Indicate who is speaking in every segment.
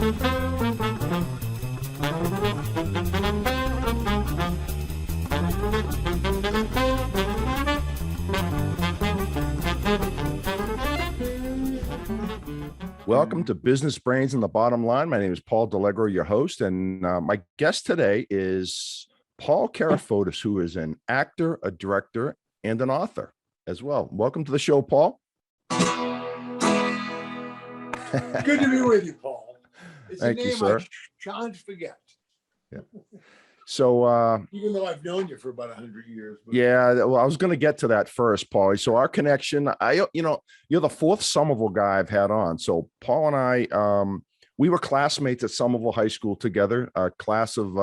Speaker 1: Welcome to Business Brains and the Bottom Line. My name is Paul Delegro, your host, and my guest today is Paul Carafotes, who is an actor, a director, and an author as well. Welcome to the show, Paul.
Speaker 2: Good to be with you, Paul. It's
Speaker 1: Thank
Speaker 2: a name
Speaker 1: you, sir.
Speaker 2: I shan't forget.
Speaker 1: Yeah. So,
Speaker 2: even though I've known you for about 100 years. But...
Speaker 1: yeah, well, I was going to get to that first, Paul. So our connection, you're the fourth Somerville guy I've had on. So Paul and I, we were classmates at Somerville High School together, a class of,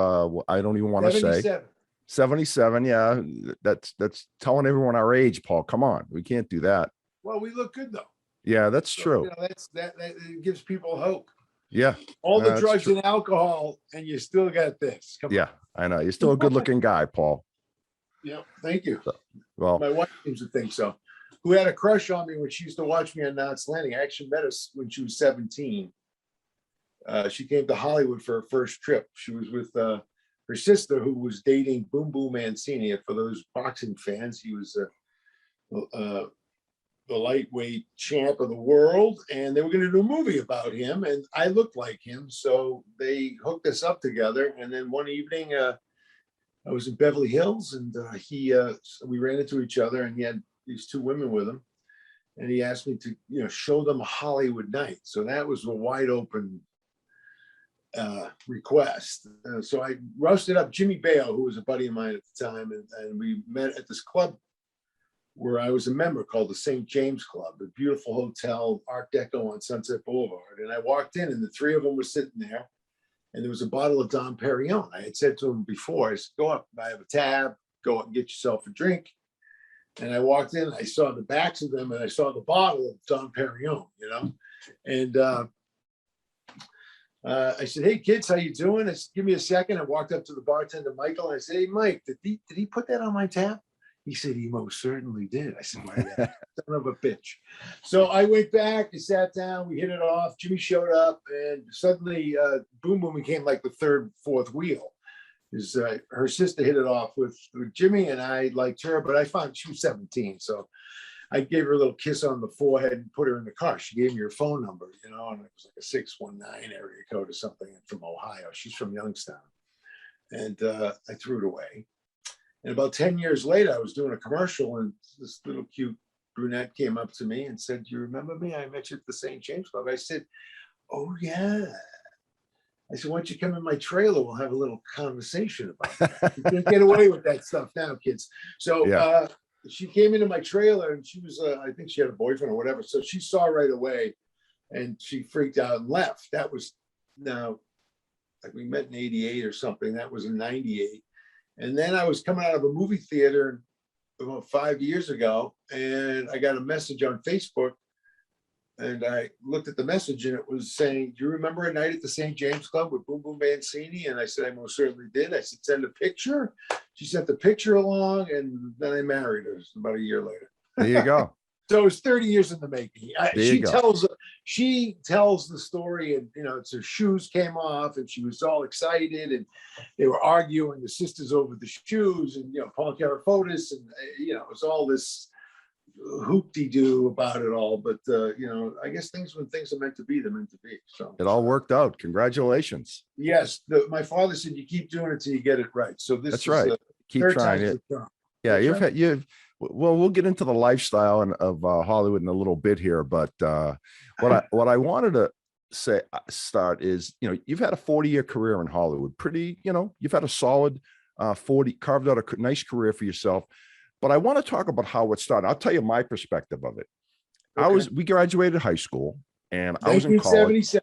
Speaker 1: I don't even want to say 77. Yeah. That's telling everyone our age, Paul. Come on. We can't do that.
Speaker 2: Well, we look good though.
Speaker 1: Yeah, that's true.
Speaker 2: That gives people hope.
Speaker 1: Yeah.
Speaker 2: All the drugs and alcohol, and you still got this. Come on.
Speaker 1: I know. You're still a good looking guy, Paul.
Speaker 2: Yeah. Thank you.
Speaker 1: Well,
Speaker 2: my wife seems to think so. Who had a crush on me when she used to watch me on Knots Landing. I actually met her when she was 17. She came to Hollywood for her first trip. She was with her sister, who was dating Boom Boom Mancini. And for those boxing fans, he was the lightweight champ of the world, and they were going to do a movie about him, and I looked like him, so they hooked us up together. And then one evening, I was in Beverly Hills, and we ran into each other, and he had these two women with him, and he asked me to, show them a Hollywood night. So that was a wide open request. So I roasted up Jimmy Bale, who was a buddy of mine at the time, and we met at this club where I was a member called the St. James Club, a beautiful hotel, Art Deco on Sunset Boulevard. And I walked in, and the three of them were sitting there, and there was a bottle of Dom Perignon. I had said to him before, I said, go up, I have a tab, go up and get yourself a drink. And I walked in, I saw the backs of them, and I saw the bottle of Dom Perignon, And I said, hey, kids, how you doing? I said, give me a second. I walked up to the bartender, Michael, and I said, hey, Mike, did he put that on my tab? He said, he most certainly did. I said, my son of a bitch. So I went back, I sat down, we hit it off. Jimmy showed up, and suddenly Boom Boom became like the third, fourth wheel. Her sister hit it off with Jimmy, and I liked her, but I found she was 17. So I gave her a little kiss on the forehead and put her in the car. She gave me her phone number, and it was like a 619 area code or something from Ohio. She's from Youngstown. And I threw it away. And about 10 years later, I was doing a commercial, and this little cute brunette came up to me and said, do you remember me? I met you at the St. James Club. I said, oh, yeah. I said, why don't you come in my trailer? We'll have a little conversation about that. You can't get away with that stuff now, kids. So she came into my trailer, and she was, I think she had a boyfriend or whatever. So she saw right away, and she freaked out and left. That was now, like we met in 88 or something. That was in 98. And then I was coming out of a movie theater about 5 years ago, and I got a message on Facebook, and I looked at the message, and it was saying, do you remember a night at the St. James Club with Boom Boom Mancini? And I said, I most certainly did. I said, send a picture. She sent the picture along, and then I married her about a year later.
Speaker 1: There you go.
Speaker 2: So it was 30 years in the making. She tells the story, and her shoes came off, and she was all excited, and they were arguing, the sisters over the shoes, and Paul Carafotes, and it was all this hoop-de-doo about it all. But I guess when things are meant to be, they're meant to be. So
Speaker 1: it all worked out. Congratulations.
Speaker 2: Yes, my father said you keep doing it till you get it right. So that's
Speaker 1: right. Keep trying it. Yeah, you've well, we'll get into the lifestyle of Hollywood in a little bit here, but what I wanted to start is, you've had a 40-year career in Hollywood. Pretty, you've had a solid 40, carved out a nice career for yourself. But I want to talk about how it started. I'll tell you my perspective of it. Okay. We graduated high school, and I was in college.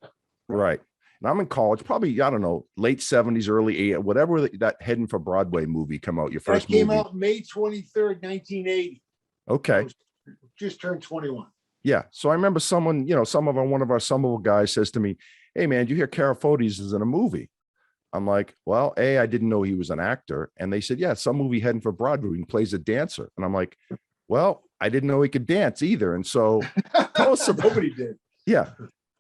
Speaker 1: Right. And I'm in college, probably, I don't know, late 70s, early 80s, whatever that Headin for Broadway movie come out, your first movie.
Speaker 2: That came out May 23rd, 1980.
Speaker 1: Okay.
Speaker 2: Just turned 21.
Speaker 1: Yeah. So I remember someone, one of our Somerville guys says to me, hey, man, you hear Carafotes is in a movie? I'm like, well, I didn't know he was an actor. And they said, yeah, some movie Headin for Broadway. He plays a dancer. And I'm like, well, I didn't know he could dance either. And so tell us about,
Speaker 2: nobody did.
Speaker 1: Yeah.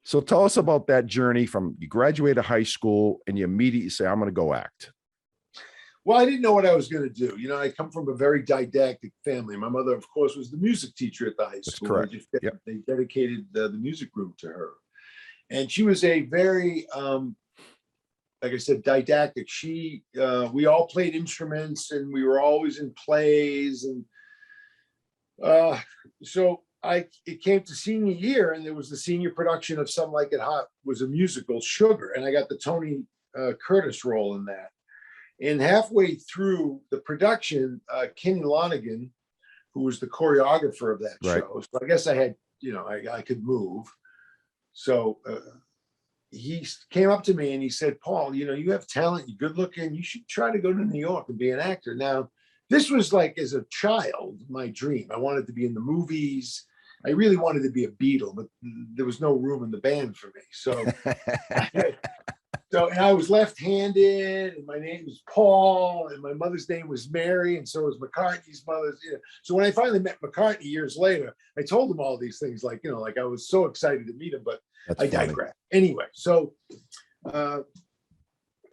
Speaker 1: So tell us about that journey from you graduated high school and you immediately say, I'm going to go act.
Speaker 2: Well, I didn't know what I was going to do. I come from a very didactic family. My mother, of course, was the music teacher at the high
Speaker 1: That's
Speaker 2: school.
Speaker 1: correct. Yep.
Speaker 2: They dedicated the music room to her. And she was a very, like I said, didactic. We all played instruments and we were always in plays. And so it came to senior year and there was the senior production of Some Like It Hot was a musical, Sugar. And I got the Tony Curtis role in that. And halfway through the production, Kenny Lonergan, who was the choreographer of that show, so I guess I had, I could move. So he came up to me and he said, Paul, you have talent, you're good looking, you should try to go to New York and be an actor. Now, this was like as a child, my dream. I wanted to be in the movies. I really wanted to be a Beatle, but there was no room in the band for me. So and I was left-handed, and my name was Paul, and my mother's name was Mary, and so was McCartney's mother's. So when I finally met McCartney years later, I told him all these things, like I was so excited to meet him, but I digress. Anyway, so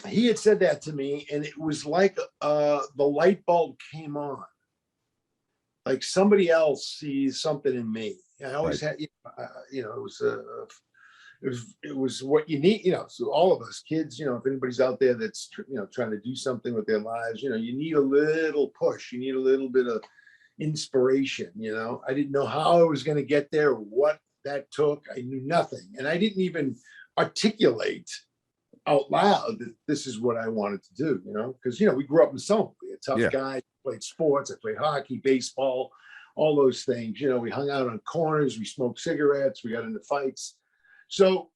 Speaker 2: he had said that to me, and it was like the light bulb came on, like somebody else sees something in me. I always had, it was what you need, so all of us kids, if anybody's out there that's, trying to do something with their lives, you need a little push, you need a little bit of inspiration. I didn't know how I was going to get there, what that took. I knew nothing. And I didn't even articulate out loud that this is what I wanted to do, because, we grew up in Somerville, a tough guy, played sports, I played hockey, baseball, all those things. We hung out on corners, we smoked cigarettes, we got into fights. So,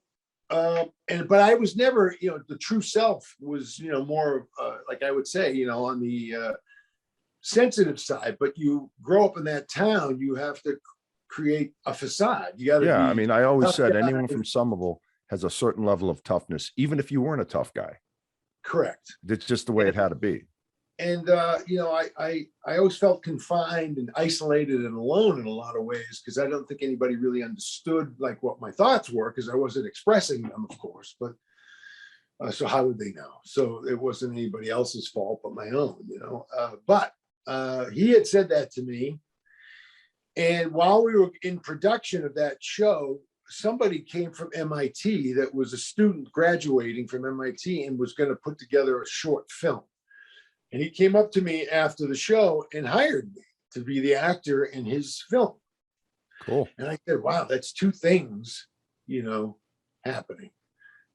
Speaker 2: but I was never, the true self was, more like I would say, on the sensitive side. But you grow up in that town, you have to create a facade. You got to.
Speaker 1: Yeah, I mean, I always said anyone from Somerville has a certain level of toughness, even if you weren't a tough guy.
Speaker 2: Correct.
Speaker 1: It's just the way it had to be.
Speaker 2: And I always felt confined and isolated and alone in a lot of ways, because I don't think anybody really understood like what my thoughts were, because I wasn't expressing them, of course. But so how would they know? So it wasn't anybody else's fault but my own, But he had said that to me, and while we were in production of that show, somebody came from MIT that was a student graduating from MIT and was going to put together a short film. And he came up to me after the show and hired me to be the actor in his film.
Speaker 1: Cool.
Speaker 2: And I said, wow, that's two things, happening.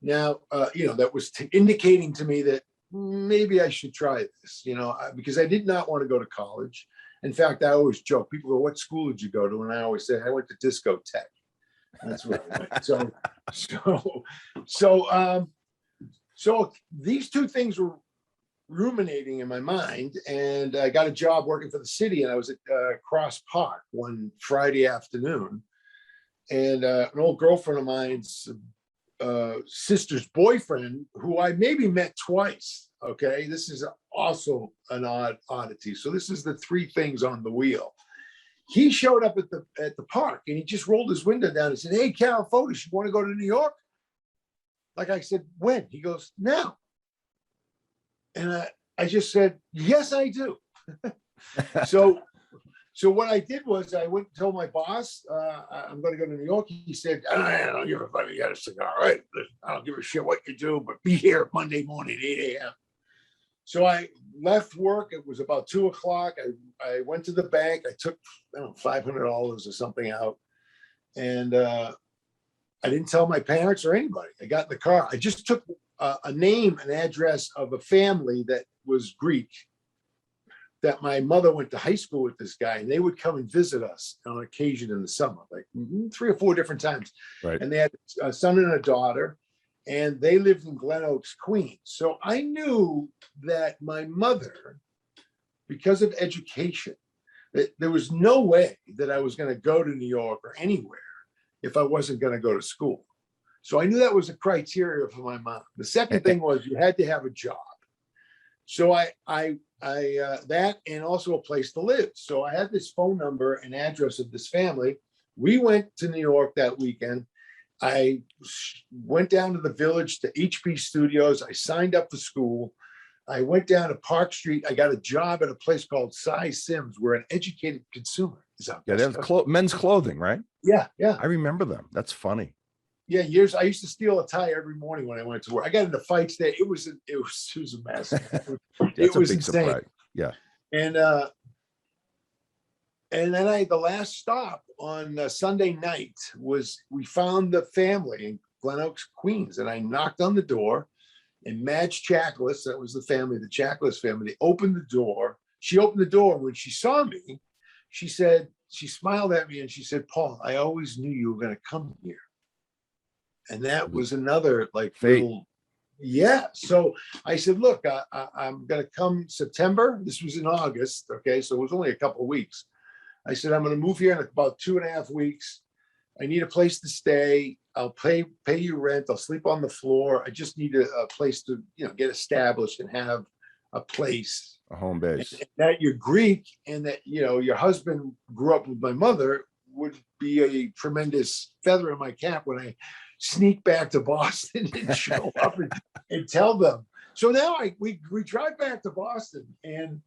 Speaker 2: Now, that was indicating to me that maybe I should try this, because I did not want to go to college. In fact, I always joke, people go, what school did you go to? And I always say, I went to Disco Tech. That's where I went. So these two things were ruminating in my mind, and I got a job working for the city, and I was at Cross Park one Friday afternoon, and an old girlfriend of mine's sister's boyfriend, who I maybe met twice. Okay, this is also an oddity. So this is the three things on the wheel. He showed up at the park, and he just rolled his window down and said, "Hey, Carafotes, you want to go to New York?" Like I said, when? He goes, "Now." And I just said, yes, I do. So what I did was I went and told my boss, I'm going to go to New York. He said, I don't give a fuck. You got a cigar, right? I don't give a shit what you do, but be here Monday morning, 8 a.m. So I left work. It was about 2:00. I went to the bank. I took $500 or something out. And I didn't tell my parents or anybody. I got in the car. I just took a name and address of a family that was Greek, that my mother went to high school with this guy, and they would come and visit us on occasion in the summer, like 3 or 4 different times.
Speaker 1: Right.
Speaker 2: And they had a son and a daughter, and they lived in Glen Oaks, Queens. So I knew that my mother, because of education, that there was no way that I was going to go to New York or anywhere if I wasn't going to go to school. So I knew that was a criteria for my mom. The second thing was you had to have a job. So I that, and also a place to live. So I had this phone number and address of this family. We went to New York that weekend, I went down to the Village to HP Studios. I signed up for school. I went down to Park Street. I got a job at a place called Cy Sims, where an educated consumer is out
Speaker 1: Yeah,
Speaker 2: there.
Speaker 1: they have men's clothing, right?
Speaker 2: Yeah.
Speaker 1: I remember them. That's funny.
Speaker 2: Yeah, years. I used to steal a tie every morning when I went to work. I got into fights there. It was a mess.
Speaker 1: That's a
Speaker 2: was
Speaker 1: big
Speaker 2: insane.
Speaker 1: surprise. Yeah.
Speaker 2: And then the last stop on Sunday night was, we found the family in Glen Oaks, Queens, and I knocked on the door, and Madge Chaklis, that was the family, the Chaklis family, opened the door. She opened the door. When she saw me, she smiled at me and she said, "Paul, I always knew you were going to come here." And that was another like
Speaker 1: fate.
Speaker 2: Yeah. So I said, "Look, I'm going to come September." This was in August. Okay. So it was only a couple of weeks. I said, "I'm going to move here in about 2.5 weeks. I need a place to stay. I'll pay you rent. I'll sleep on the floor. I just need a place to, get established and have a place,
Speaker 1: A home base.
Speaker 2: And that you're Greek, and that, your husband grew up with my mother, would be a tremendous feather in my cap when I sneak back to Boston and show up and tell them." So now we drive back to Boston, and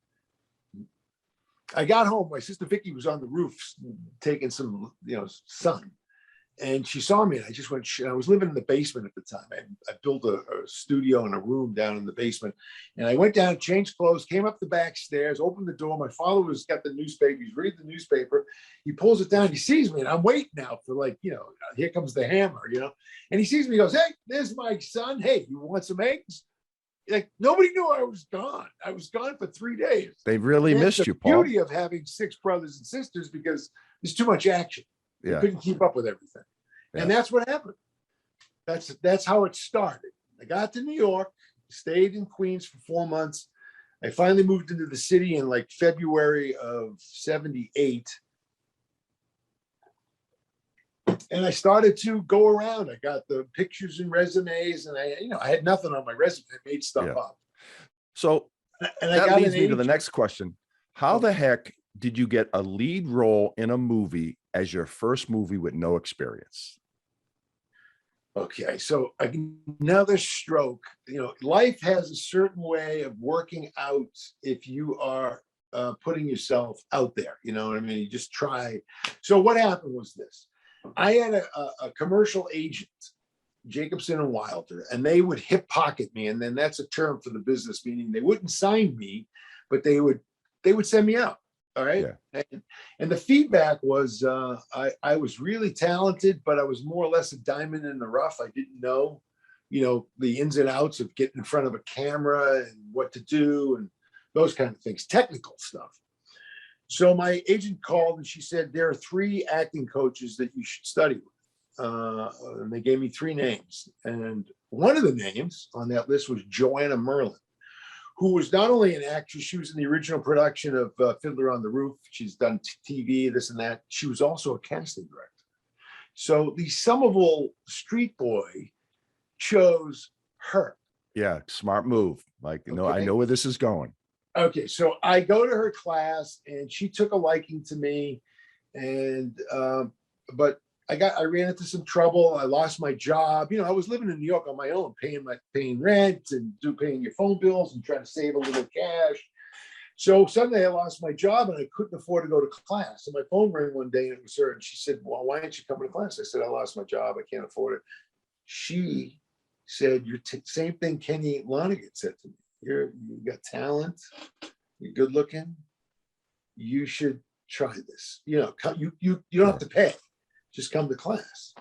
Speaker 2: I got home. My sister Vicky was on the roof taking some, sun, and she saw me, and I just went. I was living in the basement at the time. I built a studio and a room down in the basement, and I went down, changed clothes, came up the back stairs, opened the door. My father was got the newspaper. He's reading the newspaper. He pulls it down. He sees me, and I'm waiting now for here comes the hammer, And he sees me. He goes, "Hey, there's my son. Hey, you want some eggs?" Like, nobody knew I was gone. I was gone for 3 days.
Speaker 1: They really missed you, Paul.
Speaker 2: The beauty of having 6 brothers and sisters, because there's too much action.
Speaker 1: Yeah.
Speaker 2: I couldn't keep up with everything.
Speaker 1: Yeah.
Speaker 2: And that's what happened. That's how it started. I got to New York, stayed in Queens for 4 months. I finally moved into the city in like February of 78. And I started to go around. I got the pictures and resumes, and I had nothing on my resume. I made stuff up.
Speaker 1: So that leads me to the next question. How the heck did you get a lead role in a movie as your first movie with no experience?
Speaker 2: Okay, so another stroke. Life has a certain way of working out if you are putting yourself out there. You know what I mean? You just try. So what happened was this. I had a commercial agent, Jacobson and Wilder, and they would hip pocket me. And then that's a term for the business, meaning they wouldn't sign me, but they would send me out. All right. Yeah. And the feedback was I was really talented, but I was more or less a diamond in the rough. I didn't know, the ins and outs of getting in front of a camera and what to do and those kind of things, technical stuff. So my agent called and she said, "There are 3 acting coaches that you should study with." And they gave me 3 names. And one of the names on that list was Joanna Merlin, who was not only an actress, she was in the original production of Fiddler on the Roof. She's done TV, this and that. She was also a casting director. So the Somerville street boy chose her.
Speaker 1: Yeah, smart move. Like, I know where this is going.
Speaker 2: Okay, so I go to her class, and she took a liking to me, and but I ran into some trouble. I lost my job. I was living in New York on my own, paying rent and paying your phone bills and trying to save a little cash. So suddenly I lost my job, and I couldn't afford to go to class. So my phone rang one day, and it was her, and she said, "Well, why aren't you coming to class?" I said, "I lost my job. I can't afford it." She said, same thing Kenny Lonergan said to me. You got talent. You're good looking. You should try this. You don't have to pay. Just come to class.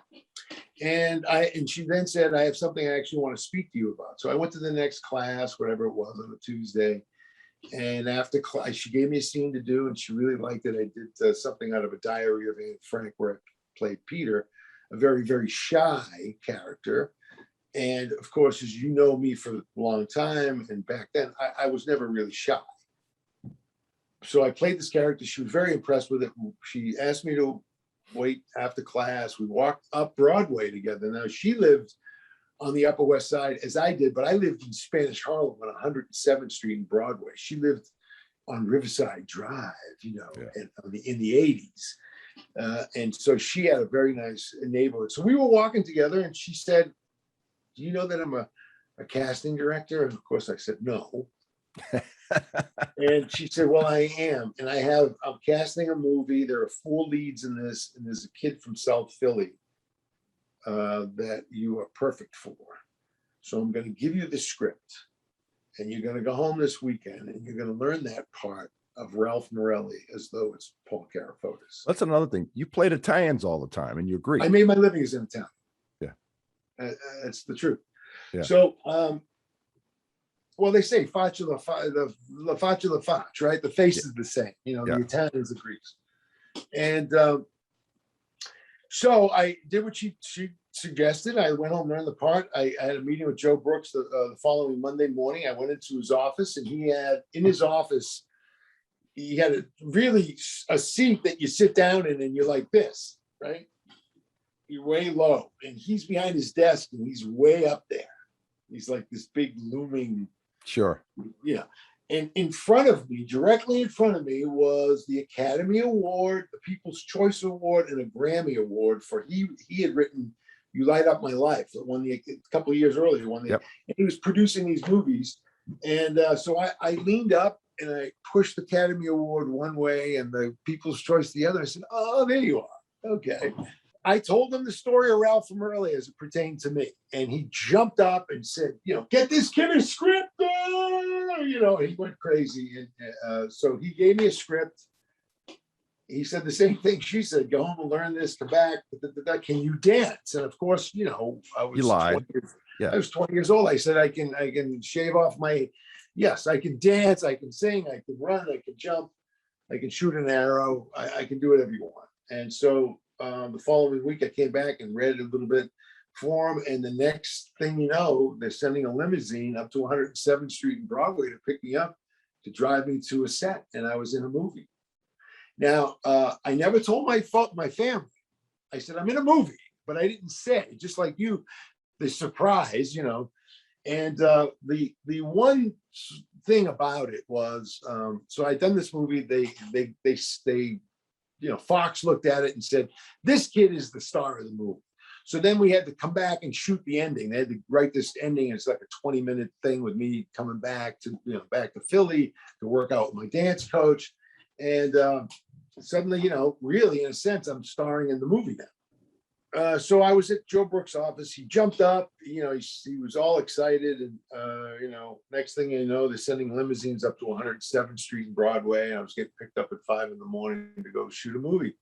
Speaker 2: And she then said, "I have something I actually want to speak to you about." So I went to the next class, whatever it was, on a Tuesday. And after class, she gave me a scene to do, and she really liked it. I did something out of a Diary of Anne Frank, where I played Peter, a very, very shy character. And of course, as you know me for a long time, and back then, I was never really shy. So I played this character. She was very impressed with it. She asked me to wait after class. We walked up Broadway together. Now, she lived on the Upper West Side as I did, but I lived in Spanish Harlem on 107th Street in Broadway. She lived on Riverside Drive, in the 80s. And so she had a very nice neighborhood. So we were walking together and she said, do you know that I'm a casting director? And of course I said, no. And she said, well, I am. And I'm casting a movie. There are 4 leads in this. And there's a kid from South Philly that you are perfect for. So I'm going to give you the script. And you're going to go home this weekend and you're going to learn that part of Ralph Morelli as though it's Paul Carafotes.
Speaker 1: That's another thing. You played Italians all the time and you agree.
Speaker 2: I made my living as an Italian.
Speaker 1: Yeah.
Speaker 2: That's the truth.
Speaker 1: Yeah.
Speaker 2: So, well, they say faccia la faccia, right? The face is the same, the Italians, the Greeks. And so I did what she suggested. I went home, learned the part. I had a meeting with Joe Brooks the following Monday morning. I went into his office and he had a seat that you sit down in and you're like this, right? You're way low and he's behind his desk and he's way up there. He's like this big looming.
Speaker 1: Sure.
Speaker 2: Yeah. And in front of me, directly in front of me, was the Academy Award, the People's Choice Award, and a Grammy Award for he had written "You Light Up My Life," that won a couple of years earlier. And he was producing these movies, and so I leaned up and I pushed the Academy Award one way and the People's Choice the other. I said, "Oh, there you are. Okay." I told him the story of Ralph from earlier as it pertained to me. And he jumped up and said, get this kid a script. He went crazy. And so he gave me a script. He said the same thing she said, go home and learn this, come back. Can you dance? And of course, I was,
Speaker 1: you lied.
Speaker 2: I was 20 years old. I said, I can shave off yes, I can dance. I can sing. I can run. I can jump. I can shoot an arrow. I can do whatever you want. And so, the following week, I came back and read a little bit for him. And the next thing you know, they're sending a limousine up to 107th Street and Broadway to pick me up, to drive me to a set. And I was in a movie. Now, I never told my family. I said, I'm in a movie, but I didn't say, just like you, the surprise, And the one thing about it was, so I'd done this movie. They Fox looked at it and said, this kid is the star of the movie. So then we had to come back and shoot the ending. They had to write this ending. It's like a 20-minute thing with me coming back to Philly to work out with my dance coach. And suddenly, really, in a sense, I'm starring in the movie now. So I was at Joe Brooks' office. He jumped up, he was all excited. And, next thing you know, they're sending limousines up to 107th Street and Broadway. And I was getting picked up at 5 a.m. to go shoot a movie.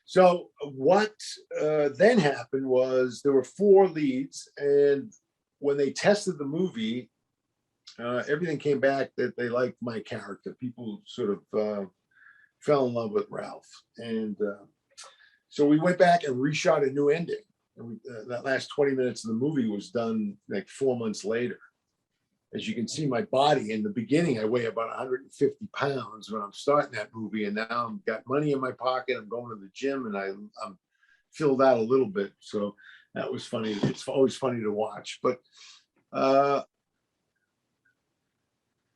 Speaker 2: So what then happened was there were 4 leads. And when they tested the movie, everything came back that they liked my character. People sort of fell in love with Ralph. And so we went back and reshot a new ending. And that last 20 minutes of the movie was done like 4 months later. As you can see, my body in the beginning, I weigh about 150 pounds when I'm starting that movie. And now I've got money in my pocket. I'm going to the gym and I'm filled out a little bit. So that was funny. It's always funny to watch. But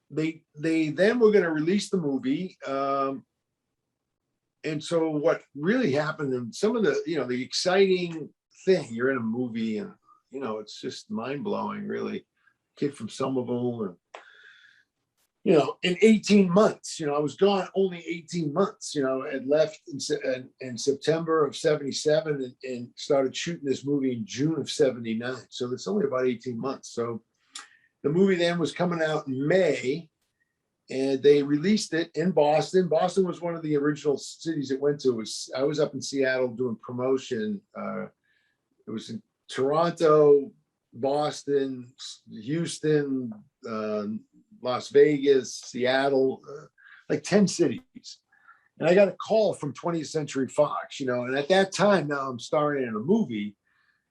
Speaker 2: they then were going to release the movie. And so what really happened, and some of the, the exciting thing, you're in a movie and, it's just mind blowing, really. Kid from Somerville and, in 18 months, I was gone only 18 months, I had left in September of 77 and started shooting this movie in June of 79. So it's only about 18 months. So the movie then was coming out in May. And they released it in Boston. Boston was one of the original cities it went to. I was up in Seattle doing promotion. It was in Toronto, Boston, Houston, Las Vegas, Seattle, like 10 cities. And I got a call from 20th Century Fox, and at that time, now I'm starring in a movie.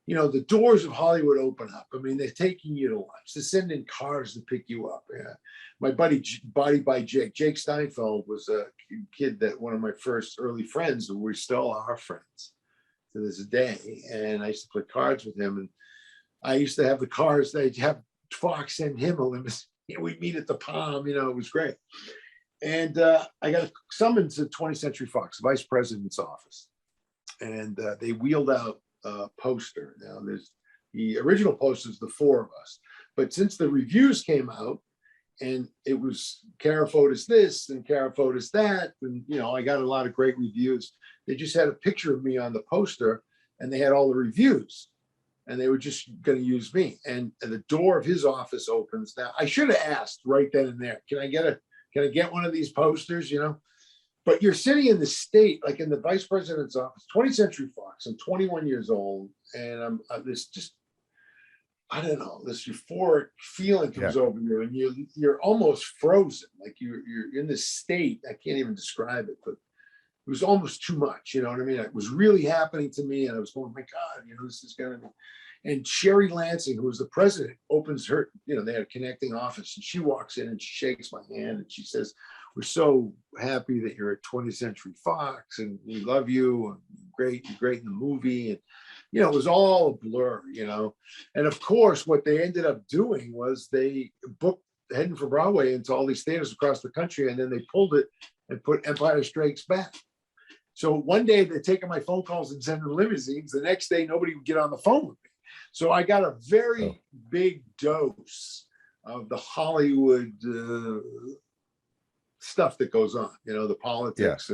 Speaker 2: The doors of Hollywood open up. I mean, they're taking you to lunch. They're sending cars to pick you up. Yeah. My buddy by Jake Steinfeld was a kid that one of my first early friends, and we still are friends to this day. And I used to play cards with him. And I used to have the cars. They'd have Fox send him a limousine. We'd meet at the Palm. It was great. And I got a summons to 20th Century Fox, vice president's office. and they wheeled out a poster. Now there's the original poster is the four of us, but since the reviews came out and it was Carafotes this and Carafotes that, and I got a lot of great reviews. They just had a picture of me on the poster, and they had all the reviews, and they were just going to use me. And the door of his office opens. Now I should have asked right then and there, can I get one of these posters? But you're sitting in the state, like in the vice president's office, 20th Century Fox. I'm 21 years old, and I'm this just, I don't know, this euphoric feeling comes over you, and you're almost frozen, like you're in this state. I can't even describe it, but it was almost too much. You know what I mean? It was really happening to me, and I was going, my God, this is gonna be. And Sherry Lansing, who was the president, opens her, they had a connecting office, and she walks in and she shakes my hand and she says, we're so happy that you're at 20th Century Fox and we love you. And you're great in the movie. And, it was all a blur, And of course, what they ended up doing was they booked Headin for Broadway into all these theaters across the country. And then they pulled it and put Empire Strikes Back. So one day they're taking my phone calls and sending limousines. The next day, nobody would get on the phone with me. So I got a very big dose of the Hollywood stuff that goes on, the politics.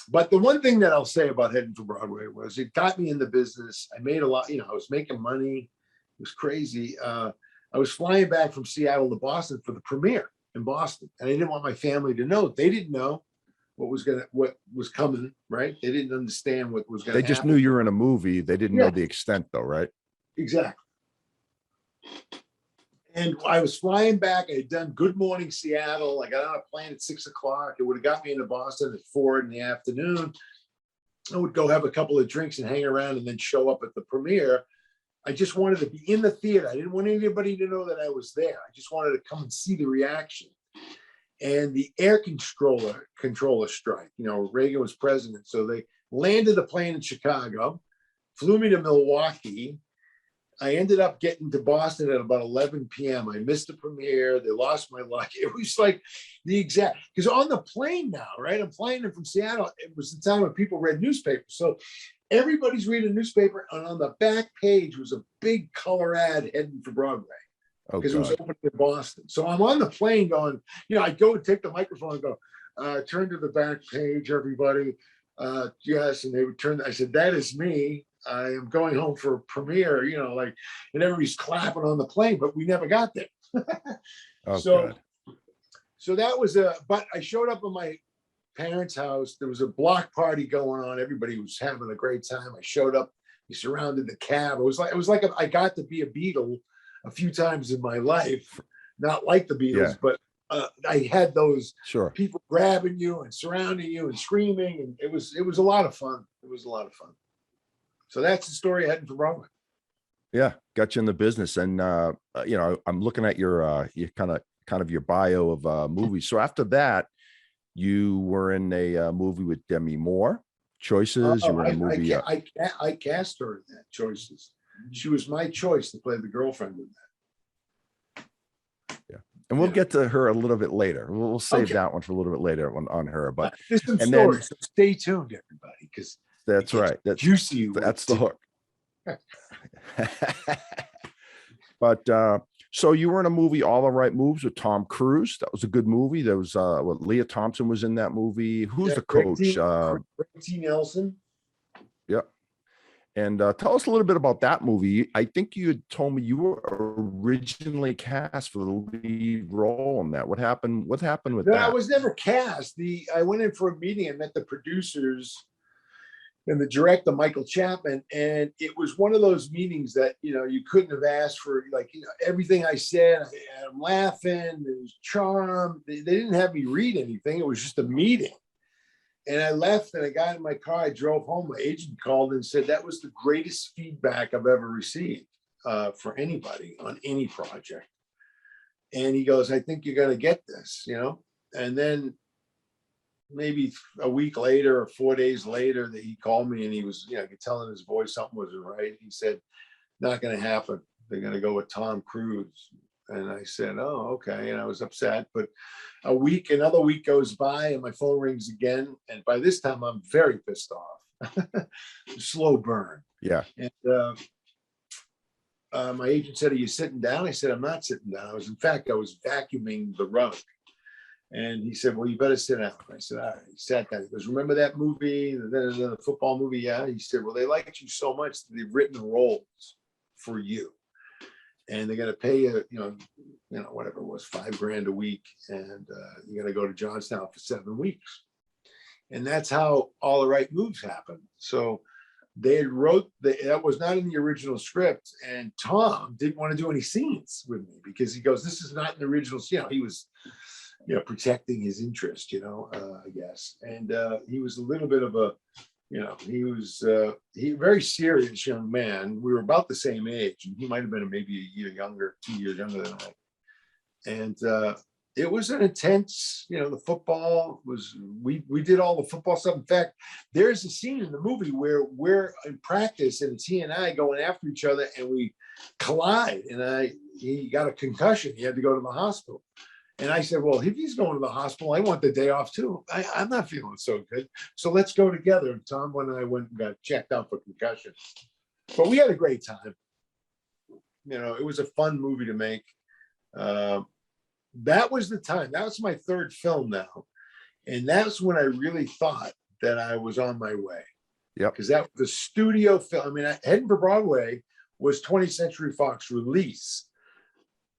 Speaker 2: But the one thing that I'll say about Headin for Broadway was it got me in the business. I made a lot, I was making money. It was crazy. I was flying back from Seattle to Boston for the premiere in Boston. And I didn't want my family to know. They didn't know what was coming, right? They didn't understand what was going to happen.
Speaker 1: They just knew you were in a movie. They didn't know the extent though, right?
Speaker 2: Exactly. And I was flying back. I had done Good Morning Seattle. I got on a plane at 6:00. It would have got me into Boston at 4 in the afternoon. I would go have a couple of drinks and hang around and then show up at the premiere. I just wanted to be in the theater. I didn't want anybody to know that I was there. I just wanted to come and see the reaction. And the air controller strike, Reagan was president. So they landed the plane in Chicago, flew me to Milwaukee. I ended up getting to Boston at about 11 p.m. I missed the premiere. They lost my luck. It was like the exact, because on the plane now, right? I'm flying in from Seattle. It was the time when people read newspapers. So everybody's reading a newspaper. And on the back page was a big color ad Headin for Broadway. Because it was open in Boston. So I'm on the plane going, I go and take the microphone and go, turn to the back page, everybody. Yes. And they would turn. I said, that is me. I am going home for a premiere, and everybody's clapping on the plane, but we never got there. So that was but I showed up at my parents' house. There was a block party going on. Everybody was having a great time. I showed up. We surrounded the cab. It was like I got to be a Beatle a few times in my life, not like the Beatles, but I had those people grabbing you and surrounding you and screaming, and it was a lot of fun. It was a lot of fun. So that's the story of Headin for Broadway.
Speaker 1: Yeah, got you in the business, and I'm looking at your kind of your bio of movies. So after that, you were in a movie with Demi Moore, Choices. You were in a movie.
Speaker 2: I cast her in that, Choices. She was my choice to play the girlfriend in that.
Speaker 1: Yeah, and we'll get to her a little bit later. We'll save that one for a little bit later on her. But
Speaker 2: there's some stories, so stay tuned, everybody, because
Speaker 1: that's right. That's
Speaker 2: juicy.
Speaker 1: That's the hook. But so you were in a movie, All the Right Moves, with Tom Cruise. That was a good movie. There was Leah Thompson was in that movie. Who's the coach?
Speaker 2: T. Nelson.
Speaker 1: Yep. And tell us a little bit about that movie. I think you had told me you were originally cast for the lead role in that. What happened? What happened with that?
Speaker 2: I was never cast. I went in for a meeting and met the producers and the director, Michael Chapman. And it was one of those meetings that, you couldn't have asked for, everything I said. I'm laughing. It was charm. They didn't have me read anything. It was just a meeting. And I left and I got in my car. I drove home. My agent called and said that was the greatest feedback I've ever received for anybody on any project. And he goes, I think you're going to get this, And then maybe a week later or 4 days later, that he called me and he was, I could tell in his voice something wasn't right. He said, not going to happen. They're going to go with Tom Cruise. And I said, oh, okay. And I was upset. But another week goes by and my phone rings again. And by this time, I'm very pissed off. Slow burn.
Speaker 1: Yeah.
Speaker 2: And my agent said, "Are you sitting down?" I said, "I'm not sitting down. I was vacuuming the rug." And he said, "Well, you better sit down." I said, "All right." He sat down. He goes, "Remember that movie, the football movie?" Yeah. He said, "Well, they liked you so much that they've written roles for you, and they're going to pay you, whatever it was, $5,000 a week, and you're going to go to Johnstown for 7 weeks." And that's how All the Right Moves happened. So they had that was not in the original script, and Tom didn't want to do any scenes with me because he goes, "This is not an original." He was protecting his interest, I guess. And he was a little bit of a, he very serious young man. We were about the same age, and he might have been maybe a year younger, 2 years younger than I. And it was an intense, the football was, we did all the football stuff. In fact, there's a scene in the movie where we're in practice and it's he and I going after each other and we collide, and he got a concussion. He had to go to the hospital. And I said, "Well, if he's going to the hospital, I want the day off too. I'm not feeling so good. So let's go together." And Tom and I went and got checked out for concussion. But we had a great time. It was a fun movie to make. That was the time. That was my third film now. And that's when I really thought that I was on my way.
Speaker 1: Yeah.
Speaker 2: Because that was the studio film. I mean, Headin for Broadway was 20th Century Fox release.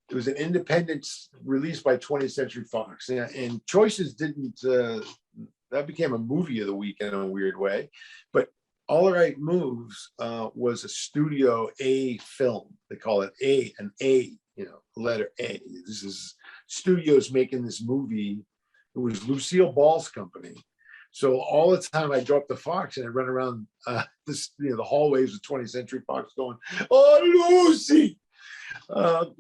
Speaker 2: It was an independent release by 20th Century Fox. And Choices didn't, that became a movie of the week in a weird way. But All the Right Moves was a Studio A film. They call it an A, letter A. This is studios making this movie. It was Lucille Ball's company. So all the time I go up to Fox and I run around the hallways of 20th Century Fox going, "Oh, Lucy!" Her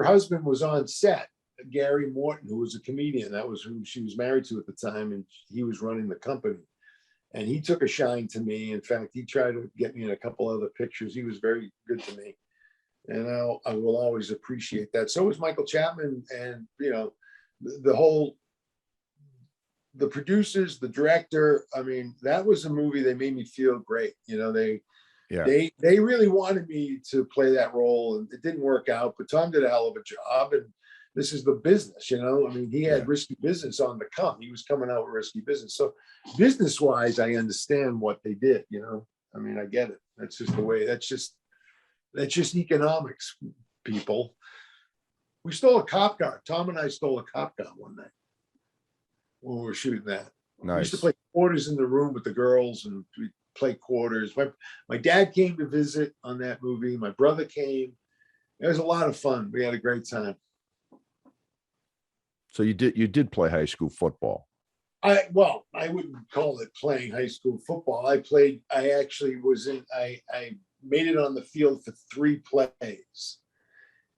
Speaker 2: husband was on set, Gary Morton, who was a comedian. That was who she was married to at the time, and he was running the company. And he took a shine to me. In fact, he tried to get me in a couple other pictures. He was very good to me, and I will always appreciate that. So was Michael Chapman, and the producers, the director. I mean, that was a movie. They made me feel great. They really wanted me to play that role, and it didn't work out, but Tom did a hell of a job. And this is the business, I mean, he had Risky Business on the come. He was coming out with Risky Business. So business wise, I understand what they did, I mean, I get it. That's just the way, that's just economics, people. We stole a cop car. Tom and I stole a cop car one night when we were shooting that.
Speaker 1: Nice.
Speaker 2: We used to play quarters in the room with the girls, and we play quarters. My dad came to visit on that movie. My brother came. It was a lot of fun. We had a great time.
Speaker 1: So you did play high school football.
Speaker 2: I wouldn't call it playing high school football. I made it on the field for 3 plays.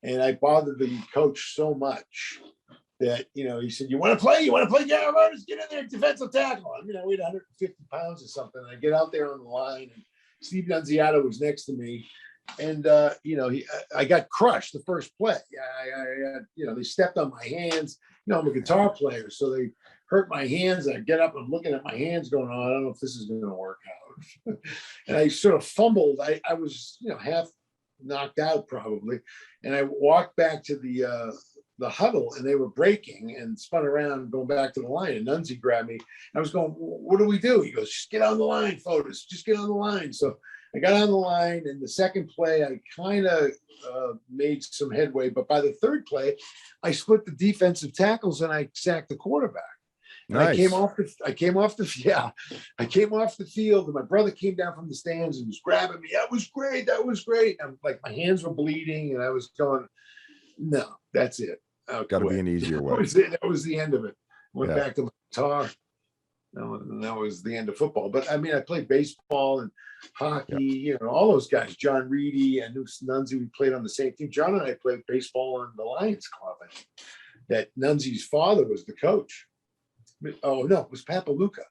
Speaker 2: And I bothered the coach so much that, he said, "You want to play? You want to play? Yeah, just get in there, defensive tackle." We had 150 pounds or something. I get out there on the line, and Steve Nunziata was next to me. And, I got crushed the first play. They stepped on my hands. I'm a guitar player, so they hurt my hands. I get up and I'm looking at my hands going, "Oh, I don't know if this is going to work out." And I sort of fumbled. I was, half knocked out probably. And I walked back to the huddle, and they were breaking, and spun around going back to the line, and Nunzi grabbed me. I was going, "What do we do?" He goes, "Just get on the line, Fotis. Just get on the line." So I got on the line, and the second play, I kind of made some headway. But by the third play, I split the defensive tackles and I sacked the quarterback. Nice. I came off the field, and my brother came down from the stands and was grabbing me. "That was great. That was great." I'm like, my hands were bleeding, and I was going, "No, that's it.
Speaker 1: Got to be an easier way."
Speaker 2: That was the end of it. Went back to my guitar. And that was the end of football. But I mean, I played baseball and hockey, all those guys, John Reedy and Nunzi, we played on the same team. John and I played baseball on the Lions Club. That Nunzi's father was the coach. Oh, no, it was Papaluca.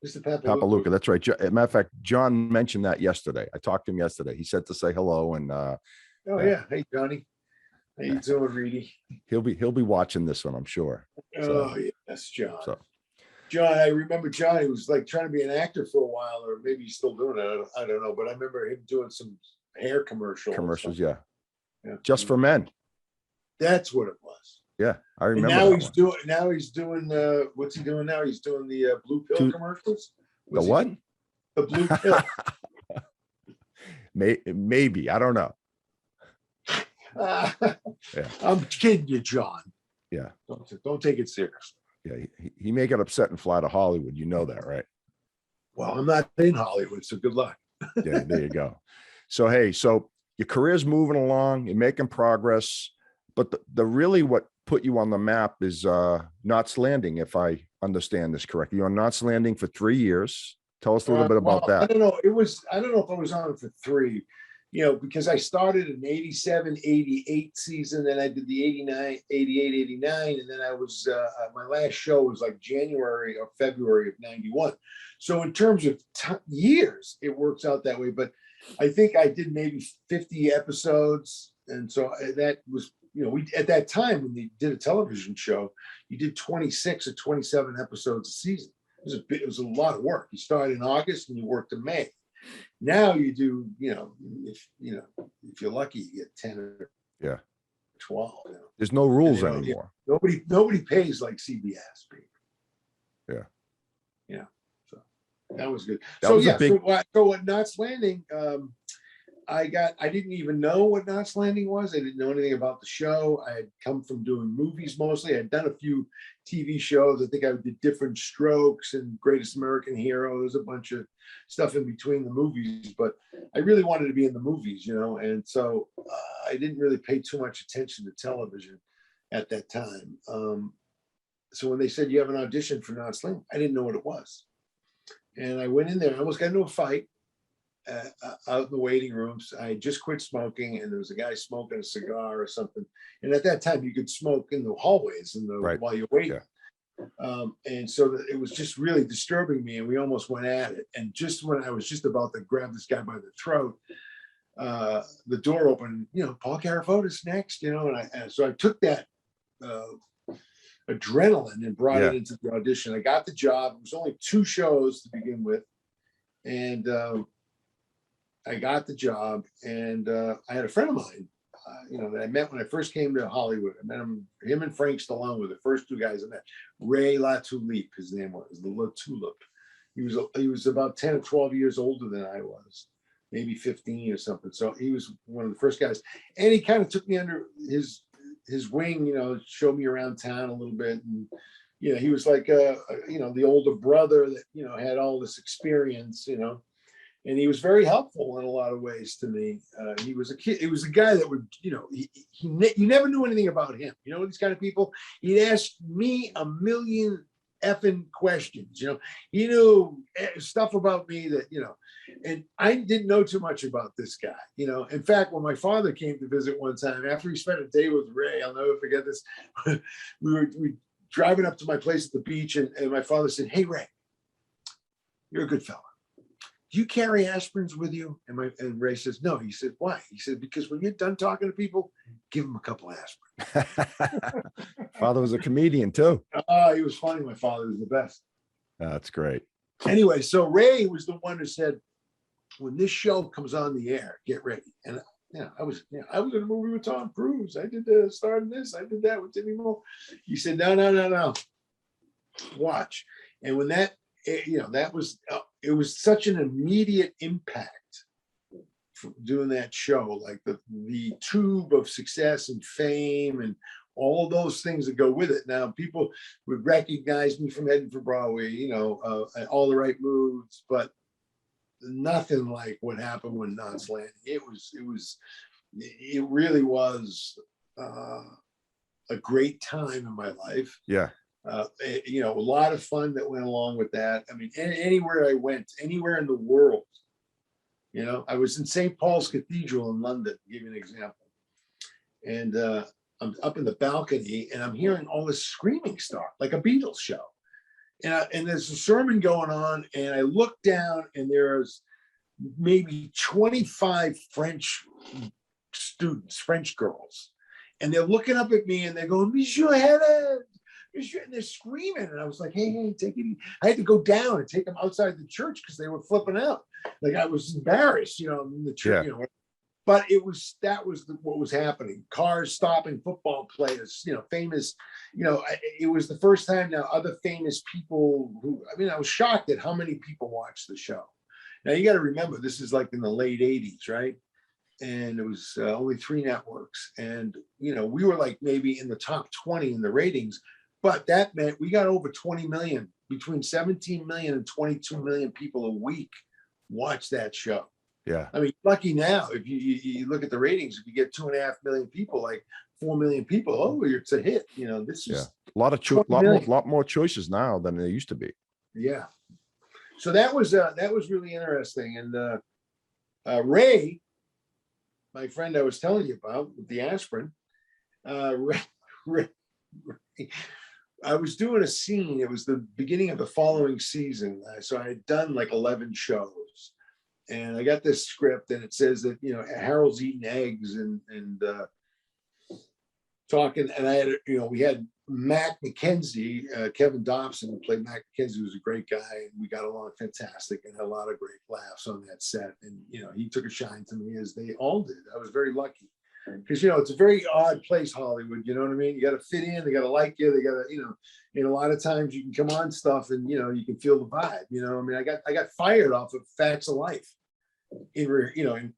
Speaker 2: Mr.
Speaker 1: Papaluca, that's right. Matter of fact, John mentioned that yesterday. I talked to him yesterday. He said to say hello. And
Speaker 2: hey, Johnny. How you doing, Reedy?
Speaker 1: He'll be watching this one, I'm sure.
Speaker 2: Oh, yes, John.
Speaker 1: So.
Speaker 2: John, I remember John, he was like trying to be an actor for a while, or maybe he's still doing it. I don't know, but I remember him doing some hair
Speaker 1: Commercials, yeah.
Speaker 2: Yeah.
Speaker 1: Just for Men.
Speaker 2: That's what it was.
Speaker 1: Yeah, I
Speaker 2: And
Speaker 1: remember.
Speaker 2: now
Speaker 1: that
Speaker 2: he's
Speaker 1: one.
Speaker 2: doing. Now he's doing. What's he doing now? He's doing the blue pill commercials.
Speaker 1: The what?
Speaker 2: The blue pill.
Speaker 1: Maybe, I don't know.
Speaker 2: Yeah. I'm kidding you, John.
Speaker 1: Yeah.
Speaker 2: Don't take it serious.
Speaker 1: Yeah, he may get upset and fly to Hollywood. You know that, right?
Speaker 2: Well, I'm not in Hollywood, so good luck.
Speaker 1: Yeah, there you go. So, hey, so your career's moving along, you're making progress, but the really what put you on the map is Knots Landing, if I understand this correctly. You're on Knots Landing for 3 years. Tell us a little bit about that.
Speaker 2: I don't know. I don't know if I was on it for 3, because I started in 87, 88 season. Then I did the 89, 88, 89. And then I was, my last show was like January or February of 91. So in terms of years, it works out that way. But I think I did maybe 50 episodes. And so that was, we at that time when you did a television show, you did 26 or 27 episodes a season. It was a lot of work. You started in August and you worked in May. Now you do, if you're lucky, you get 10 or 12.
Speaker 1: There's no rules anymore.
Speaker 2: Nobody pays like CBS people.
Speaker 1: Yeah.
Speaker 2: So that was good.
Speaker 1: So
Speaker 2: what Knots Landing, I didn't even know what Knots Landing was. I didn't know anything about the show. I had come from doing movies mostly. I had done a few TV shows. I think I did Different Strokes and Greatest American Hero. There's a bunch of stuff in between the movies, but I really wanted to be in the movies, and so I didn't really pay too much attention to television at that time. So when they said you have an audition for Knots Landing, I didn't know what it was. And I went in there. I almost got into a fight. Out in the waiting rooms. I had just quit smoking, and there was a guy smoking a cigar or something. And at that time, you could smoke in the hallways while you're waiting. Yeah. And so it was just really disturbing me, and we almost went at it. And just when I was just about to grab this guy by the throat, the door opened. Paul Carafotes next. And so I took that adrenaline and brought it into the audition. I got the job. It was only 2 shows to begin with, and I got the job, and I had a friend of mine, that I met when I first came to Hollywood. I met him and Frank Stallone were the first 2 guys I met. Ray LaTulippe, his name was, the LaTulippe. He was about 10 or 12 years older than I was, maybe 15 or something. So he was one of the first guys, and he kind of took me under his wing, showed me around town a little bit, and he was like the older brother that had all this experience, and he was very helpful in a lot of ways to me. He was a kid. He was a guy that would, you never knew anything about him. These kind of people. He'd ask me a million effing questions. He knew stuff about me that, and I didn't know too much about this guy. In fact, when my father came to visit one time, after he spent a day with Ray, I'll never forget this. we were driving up to my place at the beach, and my father said, "Hey, Ray, you're a good fella. Do you carry aspirins with you?" And Ray says, "No." He said, "Why?" He said, "Because when you're done talking to people, give them a couple of aspirin."
Speaker 1: Father was a comedian too.
Speaker 2: He was funny. My father was the best.
Speaker 1: That's great.
Speaker 2: Anyway, so Ray was the one who said, "When this show comes on the air, get ready." And I was in a movie with Tom Cruise. I did the star in this. I did that with Demi Moore. He said, No. Watch. And when that was, it was such an immediate impact from doing that show, like the tube of success and fame and all those things that go with it. Now people would recognize me from Headin for Broadway, All the Right Moves, but nothing like what happened when Knots Landing. It really was a great time in my life.
Speaker 1: Yeah.
Speaker 2: A lot of fun that went along with that. I mean, anywhere I went, anywhere in the world, I was in St. Paul's Cathedral in London, to give you an example. And I'm up in the balcony and I'm hearing all this screaming stuff, like a Beatles show. And there's a sermon going on, and I look down and there's maybe 25 French students, French girls. And they're looking up at me and they're going, "Monsieur Headin, And they're screaming. And I was like, hey, take it easy. I had to go down and take them outside the church because they were flipping out. Like I was embarrassed, in the church, But what was happening. Cars stopping, football players, famous, it was the first time now other famous people I was shocked at how many people watched the show. Now you got to remember, this is like in the late 80s, right? And it was only 3 networks. And, we were like maybe in the top 20 in the ratings, but that meant we got over 20 million, between 17 million and 22 million people a week watch that show.
Speaker 1: Yeah.
Speaker 2: I mean, lucky now, if you look at the ratings, if you get 2.5 million people, like 4 million people, it's a hit. This is
Speaker 1: a lot more choices now than there used to be.
Speaker 2: Yeah. So that was really interesting. And Ray, my friend I was telling you about with the aspirin, Ray, I was doing a scene. It was the beginning of the following season. So I had done like 11 shows. And I got this script, and it says that Harold's eating eggs and talking. And I had we had Mac McKenzie, Kevin Dobson, who played Mac McKenzie, was a great guy, and we got along fantastic and had a lot of great laughs on that set. And he took a shine to me, as they all did. I was very lucky because it's a very odd place, Hollywood. You know what I mean? You got to fit in. They got to like you. They got to and a lot of times you can come on stuff and you can feel the vibe. I got fired off of Facts of Life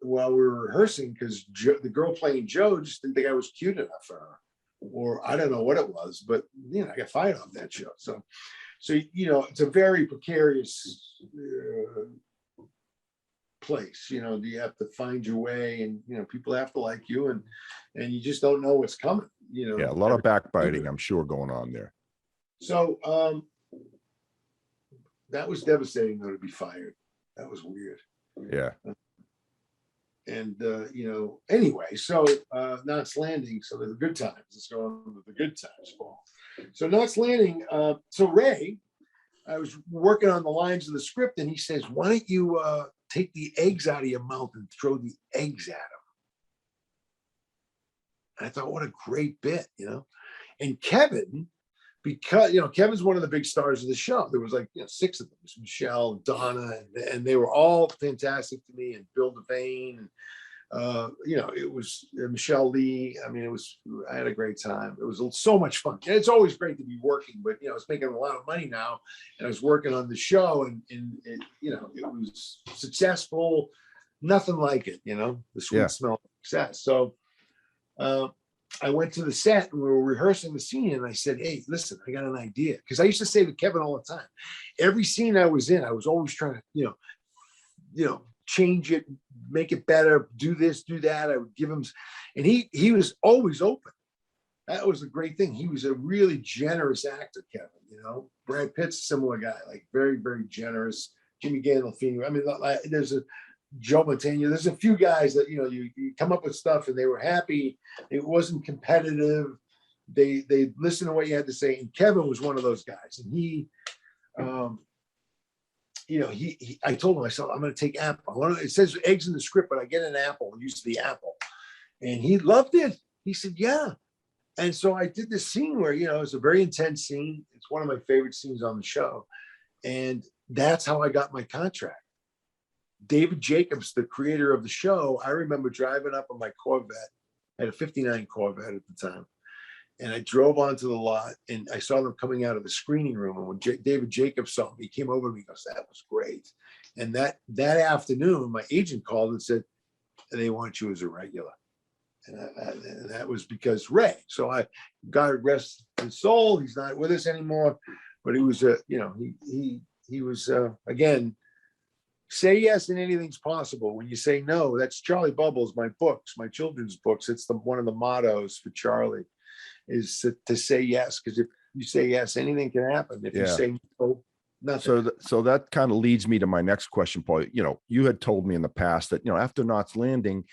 Speaker 2: while we were rehearsing because the girl playing Joe just didn't think I was cute enough for her, or I don't know what it was, but I got fired off that show. So it's a very precarious place. You have to find your way, and people have to like you, and you just don't know what's coming.
Speaker 1: A lot of backbiting, I'm sure, going on there.
Speaker 2: So that was devastating, though, to be fired. That was weird.
Speaker 1: Yeah.
Speaker 2: And anyway, so Knots Landing. So the good times. Let's go on with the good times, Paul. So Knots Landing. So Ray, I was working on the lines of the script, and he says, "Why don't you take the eggs out of your mouth and throw the eggs at him?" And I thought, what a great bit, And Kevin, because Kevin's one of the big stars of the show. There was 6 of them. It was Michelle, Donna, and they were all fantastic to me. And Bill Devane, it was Michelle Lee. I had a great time. It was so much fun. And it's always great to be working, but I was making a lot of money now, and I was working on the show, and it, it was successful. Nothing like it, the sweet smell of success. So I went to the set, and we were rehearsing the scene, and I said, "Hey, listen, I got an idea." Because I used to say to Kevin all the time, every scene I was in, I was always trying to, change it, make it better, do this, do that. I would give him, and he was always open. That was a great thing. He was a really generous actor, Kevin. Brad Pitt's a similar guy, like very, very generous. Jimmy Gandolfini. There's a Joe Mantegna. There's a few guys that you come up with stuff, and they were happy. It wasn't competitive. They listened to what you had to say. And Kevin was one of those guys. And he I told him, I said, "I'm going to take apple. It says eggs in the script, but I get an apple. I use the apple." And he loved it. He said, "Yeah." And so I did this scene where it's a very intense scene. It's one of my favorite scenes on the show, and that's how I got my contract. David Jacobs, the creator of the show, I remember driving up on my Corvette. I had a 59 Corvette at the time. And I drove onto the lot, and I saw them coming out of the screening room. And when David Jacobs saw me, he came over to me and goes, "That was great." And that afternoon, my agent called and said, "They want you as a regular." And that was because Ray. So God rest his soul. He's not with us anymore. But he was, he was, again, say yes and anything's possible. When you say no, that's Charlie Bubbles, my books, my children's books. It's one of the mottos for Charlie is to say yes. Because if you say yes, anything can happen. If you say no, nothing.
Speaker 1: So that kind of leads me to my next question, Paul. You had told me in the past that, after Knots Landing,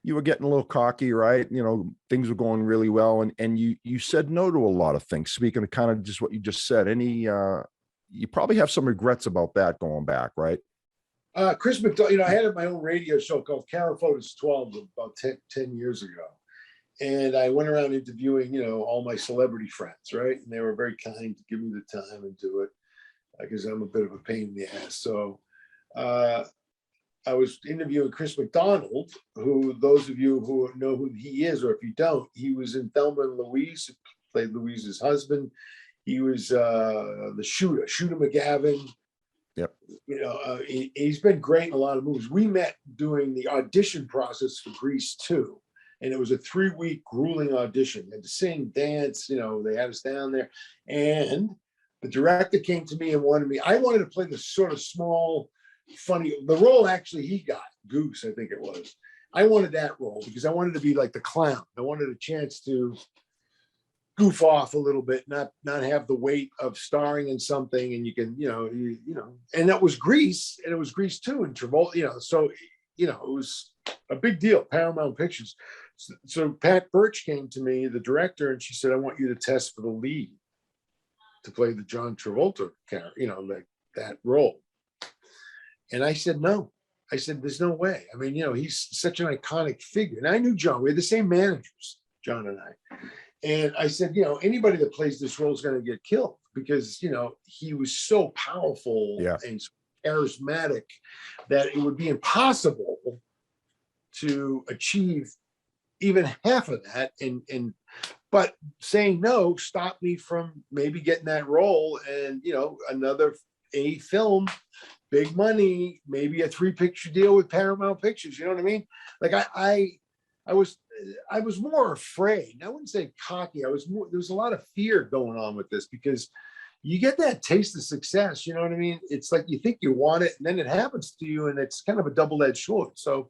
Speaker 1: you were getting a little cocky, right? Things were going really well. And you said no to a lot of things. Speaking of kind of just what you just said, you probably have some regrets about that going back, right?
Speaker 2: Chris McDonald, I had my own radio show called Carafotes 12 about 10 years ago. And I went around interviewing, all my celebrity friends, right? And they were very kind to give me the time and do it because I'm a bit of a pain in the ass. So I was interviewing Chris Mcdonald, who those of you who know who he is, or if you don't, he was in Thelma and Louise, played Louise's husband. He was the Shooter McGavin.
Speaker 1: Yep.
Speaker 2: He's been great in a lot of movies. We met during the audition process for Grease 2. And it was a 3-week grueling audition. You had to sing, dance, they had us down there. And the director came to me and wanted me, I wanted to play the sort of small, funny, the role actually he got, Goose, I think it was. I wanted that role because I wanted to be like the clown. I wanted a chance to goof off a little bit, not have the weight of starring in something, and you can, and that was Grease, and it was Grease 2 and Travolta, so it was a big deal, Paramount Pictures. So Pat Birch came to me, the director, and she said, I want you to test for the lead to play the John Travolta character, like that role. And I said, no. I said, there's no way. I mean, he's such an iconic figure. And I knew John. We had the same managers, John and I. And I said, anybody that plays this role is going to get killed because, he was so powerful and so charismatic that it would be impossible to achieve even half of that. But saying no stopped me from maybe getting that role and, another A film, big money, maybe a 3-picture deal with Paramount Pictures. You know what I mean? Like I was more afraid. I wouldn't say cocky. There was a lot of fear going on with this because you get that taste of success. You know what I mean? It's like you think you want it and then it happens to you and it's kind of a double-edged sword. So,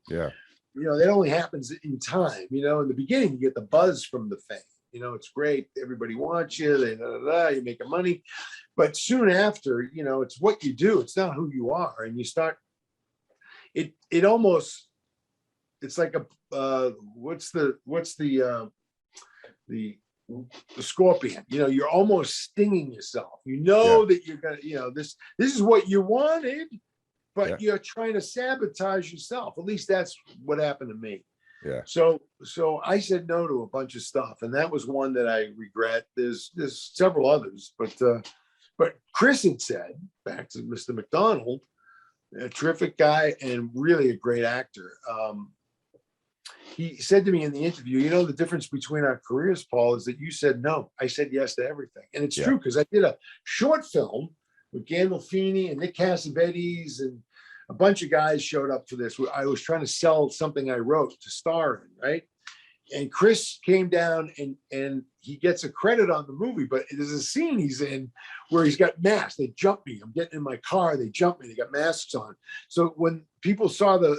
Speaker 2: that only happens in time. In the beginning, you get the buzz from the fame. It's great. Everybody wants you. You're making money. But soon after, it's what you do. It's not who you are. And you start, it almost, it's like what's the scorpion, you're almost stinging yourself, that you're gonna, this is what you wanted, but you're trying to sabotage yourself. At least that's what happened to me. So I said no to a bunch of stuff, and that was one that I regret. There's several others, but Chris had said, back to Mr. Mcdonald, a terrific guy and really a great actor. He said to me in the interview, the difference between our careers, Paul, is that you said no. I said yes to everything. And it's true, because I did a short film with Gandolfini and Nick Cassavetes, and a bunch of guys showed up for this. I was trying to sell something I wrote to star in, right? And Chris came down and he gets a credit on the movie, but there's a scene he's in where he's got masks. They jump me. I'm getting in my car. They jump me. They got masks on. So when people saw the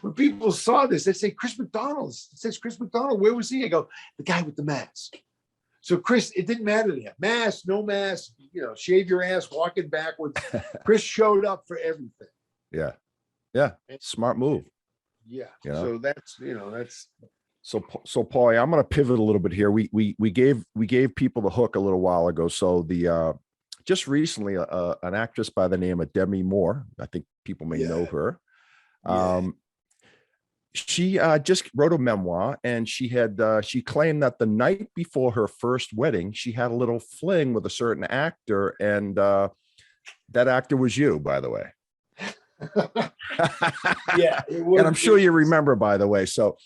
Speaker 2: when people saw this, they say, Chris Mcdonald. It says Chris Mcdonald. Where was he? I go, the guy with the mask. So Chris, it didn't matter to him. Mask, no mask, shave your ass, walking backwards. Chris showed up for everything.
Speaker 1: Yeah. Smart move.
Speaker 2: Yeah. So that's.
Speaker 1: So Paulie, I'm going to pivot a little bit here. We gave people the hook a little while ago. So just recently, an actress by the name of Demi Moore, I think people may know her. She just wrote a memoir, and she claimed that the night before her first wedding, she had a little fling with a certain actor, and that actor was you, by the way. And I'm sure you remember, by the way. So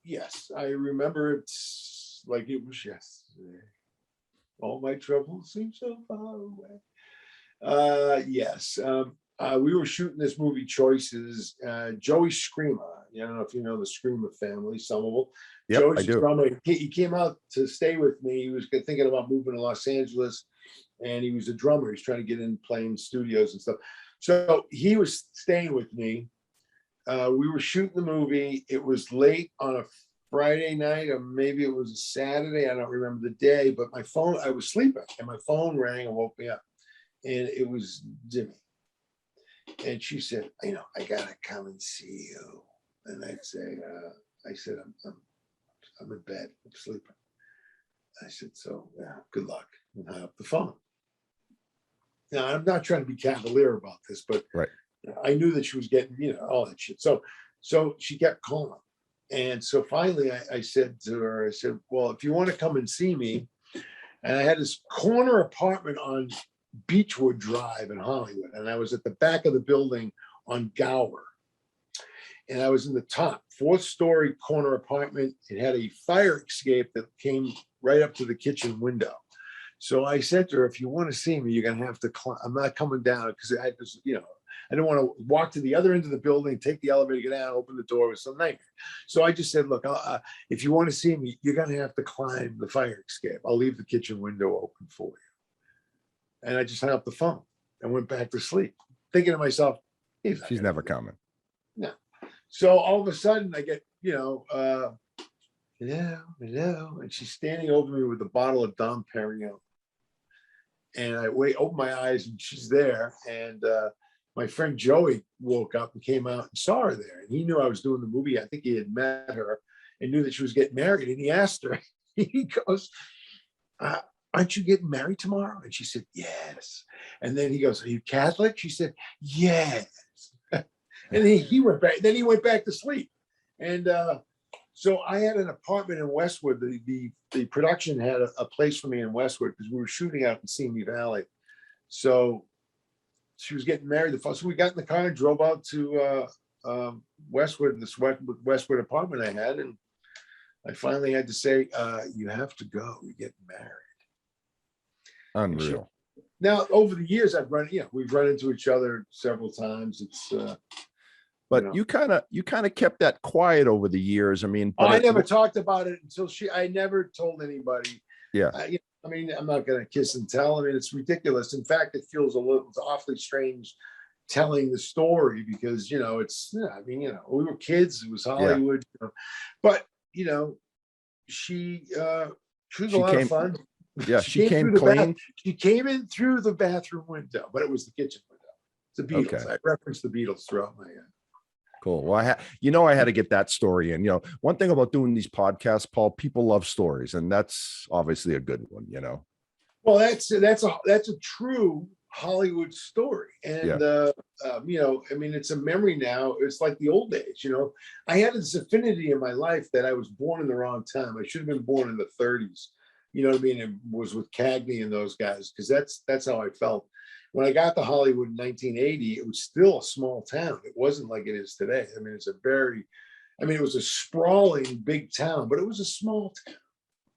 Speaker 2: yes, I remember it like it was yesterday. All my troubles seem so far away. Yes. We were shooting this movie Choices. Joey Screamer, I don't know if you know the Screamer family, some of them.
Speaker 1: Yep,
Speaker 2: Joey's
Speaker 1: I do.
Speaker 2: drummer. He came out to stay with me. He was thinking about moving to Los Angeles, and he was a drummer. He's trying to get in playing studios and stuff. So he was staying with me. We were shooting the movie. It was late on a Friday night, or maybe it was a Saturday. I don't remember the day, but I was sleeping, and my phone rang and woke me up. And it was Jimmy. And she said, I gotta come and see you. And I said, I'm in bed, I'm sleeping. I said, so good luck, and hang up the phone. Now, I'm not trying to be cavalier about this, but I knew that she was getting, all that shit. So So she kept calling. And so finally I said to her, I said, well, if you want to come and see me, and I had this corner apartment on Beechwood Drive in Hollywood. And I was at the back of the building on Gower. And I was in the top 4th-story corner apartment. It had a fire escape that came right up to the kitchen window. So I said to her, if you want to see me, you're going to have to climb. I'm not coming down because I just, I don't want to walk to the other end of the building, take the elevator, get out, open the door with some nightmare. So I just said, look, if you want to see me, you're going to have to climb the fire escape. I'll leave the kitchen window open for you. And I just hung up the phone and went back to sleep, thinking to myself,
Speaker 1: she's never coming.
Speaker 2: No. So all of a sudden I get, hello. And she's standing over me with a bottle of Dom Perignon. And I open my eyes and she's there. And my friend Joey woke up and came out and saw her there. And he knew I was doing the movie. I think he had met her and knew that she was getting married. And he asked her, he goes, aren't you getting married tomorrow? And she said, yes. And then he goes, are you Catholic? She said, yes. And he went back. Then he went back to sleep. And so I had an apartment in Westwood. The production had a place for me in Westwood because we were shooting out in Simi Valley. So she was getting married. So we got in the car and drove out to Westwood, this Westwood apartment I had. And I finally had to say, you have to go. You're getting married.
Speaker 1: Unreal.
Speaker 2: Now, over the years, we've run into each other several times. It's
Speaker 1: but you kind of kept that quiet over the years. I mean, but
Speaker 2: I never talked about it until I never told anybody.
Speaker 1: Yeah.
Speaker 2: I'm not going to kiss and tell. I mean, it's ridiculous. In fact, it's awfully strange telling the story because, we were kids. It was Hollywood. But, she was a lot of fun.
Speaker 1: Yeah, she came clean.
Speaker 2: She came in through the bathroom window, but it was the kitchen window. It's the Beatles. Okay. I referenced the Beatles throughout my
Speaker 1: Cool. Well, I had to get that story in. One thing about doing these podcasts, Paul, people love stories, and that's obviously a good one.
Speaker 2: Well, that's a true Hollywood story, and it's a memory now. It's like the old days. I had this affinity in my life that I was born in the wrong time. I should have been born in the 30s. You know what I mean? It was with Cagney and those guys because that's how I felt. When I got to Hollywood in 1980, it was still a small town. It wasn't like it is today. I mean, it was a sprawling big town, but it was a small town.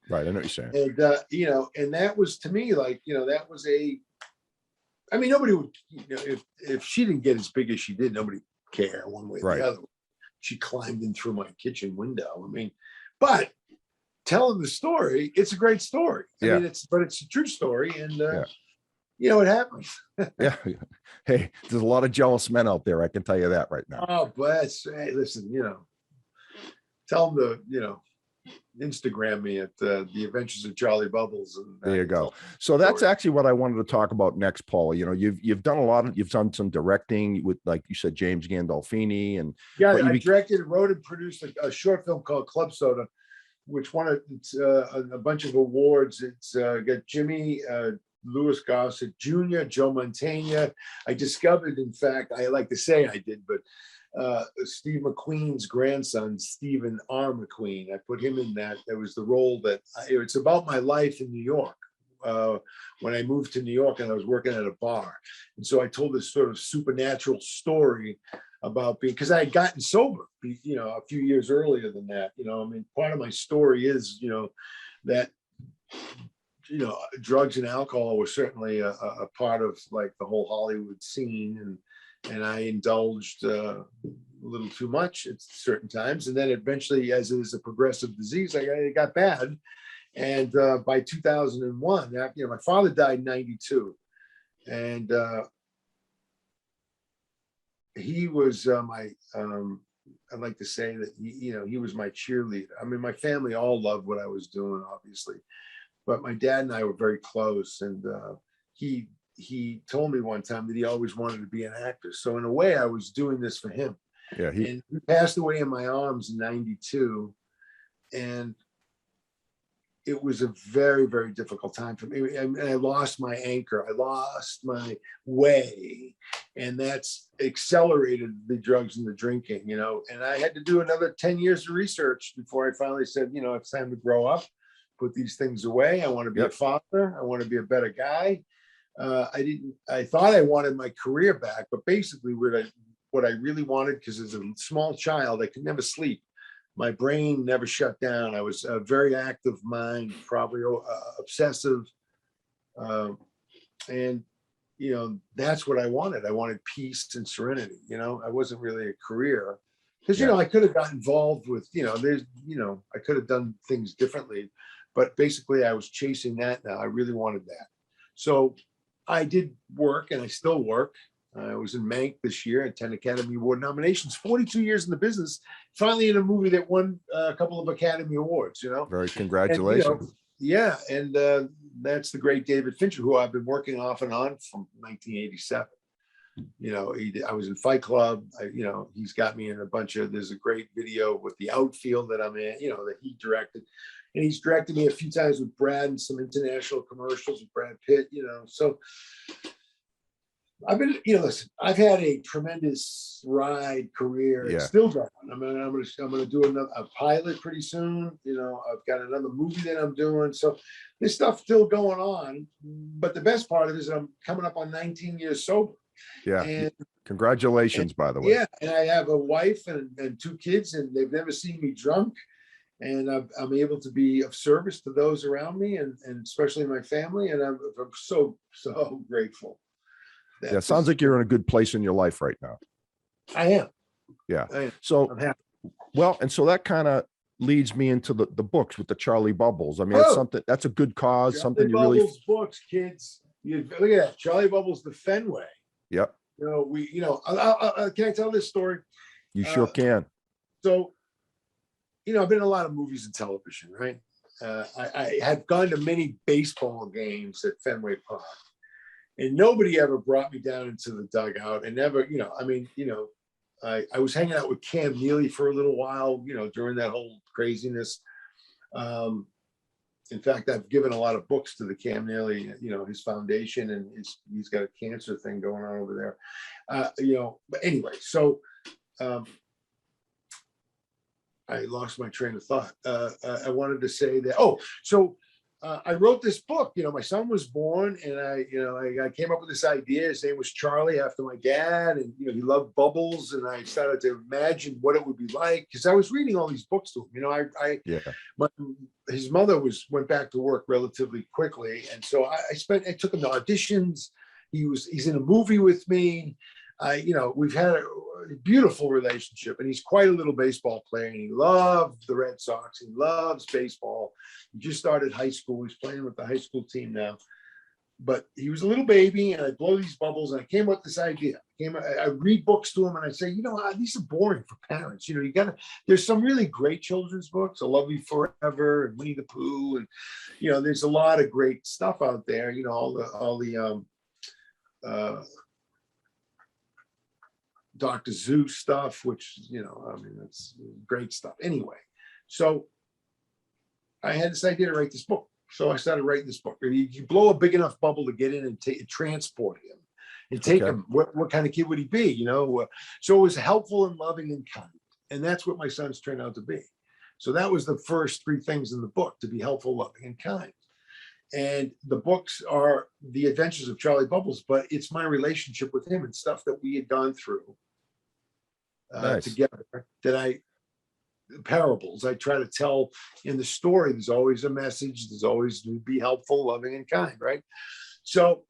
Speaker 1: Right. I know what you're saying.
Speaker 2: And, and that was to me, that was nobody would, if she didn't get as big as she did, nobody would care one way or the other. She climbed in through my kitchen window. But telling the story, it's a great story. It's a true story. And, it happens.
Speaker 1: Yeah. Hey, there's a lot of jealous men out there. I can tell you that right now.
Speaker 2: Oh, but hey, listen, tell them to, Instagram me at the Adventures of Charlie Bubbles. And
Speaker 1: there you go. So that's actually what I wanted to talk about next, Paul. You've done you've done some directing with, like you said, James Gandolfini, and
Speaker 2: I directed, wrote, and produced a short film called Club Soda, which won a bunch of awards. It's got Jimmy Louis Gossett Jr., Joe Mantegna. I discovered, in fact, I like to say I did, but Steve McQueen's grandson, Stephen R. McQueen. I put him in that. That was the role it's about my life in New York. When I moved to New York and I was working at a bar. And so I told this sort of supernatural story about because I had gotten sober, a few years earlier than that. Part of my story is, that drugs and alcohol were certainly a part of like the whole Hollywood scene, and I indulged a little too much at certain times, and then eventually, as it is a progressive disease, it got bad. And by 2001, my father died in 92, and he was I'd like to say that he was my cheerleader. My family all loved what I was doing, obviously. But my dad and I were very close, and he told me one time that he always wanted to be an actor. So in a way, I was doing this for him.
Speaker 1: Yeah,
Speaker 2: and he passed away in my arms in 92, and it was a very, very difficult time for me. And I lost my anchor. I lost my way. And that's accelerated the drugs and the drinking, you know. And I had to do another 10 years of research before I finally said, you know, it's time to grow up, put these things away. I want to be a father. I want to be a better guy. I thought I wanted my career back, but basically what I really wanted, because as a small child, I could never sleep. My brain never shut down. I was a very active mind, probably obsessive. And, you know, that's what I wanted. I wanted peace and serenity. You know, I wasn't really a career because, you know, I could have got involved with, you know, I could have done things differently, but basically I was chasing that now. I really wanted that. So I did work and I still work. I was in Mank this year at 10 Academy Award nominations, 42 years in the business, finally in a movie that won a couple of Academy Awards, you know.
Speaker 1: Very congratulations.
Speaker 2: And, you know, that's the great David Fincher, who I've been working off and on from 1987. You know, I was in Fight Club. You know, he's got me in a bunch of, there's a great video with The Outfield that I'm in, you know, that he directed. And he's directed me a few times with Brad and some international commercials with Brad Pitt, you know. So I've been, you know, listen, I've had a tremendous ride career. It's still going. I'm gonna do a pilot pretty soon. You know, I've got another movie that I'm doing. So this stuff's still going on. But the best part of it is I'm coming up on 19 years sober.
Speaker 1: Yeah.
Speaker 2: And
Speaker 1: congratulations, by the way.
Speaker 2: Yeah. And I have a wife and 2 kids, and they've never seen me drunk. And I'm able to be of service to those around me, and especially my family. And I'm so grateful.
Speaker 1: Yeah, it sounds like you're in a good place in your life right now.
Speaker 2: I am.
Speaker 1: Yeah.
Speaker 2: I am.
Speaker 1: So,
Speaker 2: I'm happy.
Speaker 1: Well, and so that kind of leads me into the books with the Charlie Bubbles. I mean, that's a good cause, something you really.
Speaker 2: Bubbles books, kids. Look at that. Charlie Bubbles, the Fenway.
Speaker 1: Yep.
Speaker 2: You know, can I tell this story?
Speaker 1: You sure can.
Speaker 2: So, you know, I've been in a lot of movies and television, right? I had gone to many baseball games at Fenway Park. And nobody ever brought me down into the dugout, and never, you know, I mean, you know, I was hanging out with Cam Neely for a little while, you know, during that whole craziness. In fact, I've given a lot of books to the Cam Neely, you know, his foundation, and he's got a cancer thing going on over there. You know, but anyway, so I lost my train of thought. I wanted to say that, I wrote this book. You know, my son was born, and I came up with this idea. His name was Charlie, after my dad, and you know, he loved bubbles. And I started to imagine what it would be like, because I was reading all these books to him. You know, his mother went back to work relatively quickly, and so I took him to auditions. He's in a movie with me. You know, we've had a beautiful relationship, and he's quite a little baseball player, and he loves the Red Sox. He loves baseball. He just started high school. He's playing with the high school team now, but he was a little baby, and I blow these bubbles, and I came up with this idea. I read books to him, and I say, you know, these are boring for parents. You know, there's some really great children's books, I Love You Forever and Winnie the Pooh. And, you know, there's a lot of great stuff out there, you know, all the Dr. Zeus stuff, which, you know, I mean, it's great stuff. Anyway, so I had this idea to write this book. So I started writing this book. You blow a big enough bubble to get in and transport him and take him. What kind of kid would he be? You know, so it was helpful and loving and kind. And that's what my sons turned out to be. So that was the first 3 things in the book: to be helpful, loving, and kind. And the books are the adventures of Charlie Bubbles, but it's my relationship with him and stuff that we had gone through together. Parables I try to tell in the story. There's always a message. There's always to be helpful, loving, and kind, right? So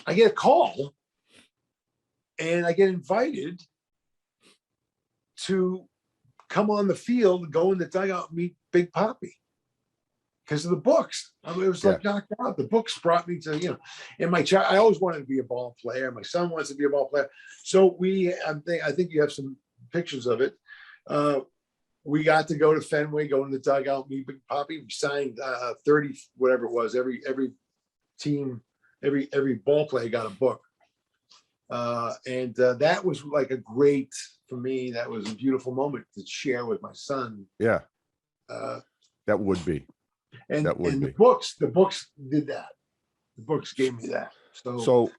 Speaker 2: I get a call, and I get invited to come on the field, go in the dugout, meet Big Papi, because of the books. I mean, it was like knocked out. The books brought me to, you know, and my child, I always wanted to be a ball player. My son wants to be a ball player. So I think you have some pictures of it. We got to go to Fenway, go in the dugout, meet Big Papi. We signed 30, whatever it was. Every team, every ball player got a book. And that was like for me, that was a beautiful moment to share with my son.
Speaker 1: Yeah, that would be.
Speaker 2: And
Speaker 1: That would
Speaker 2: and
Speaker 1: be.
Speaker 2: the books did that. The books gave me that.
Speaker 1: So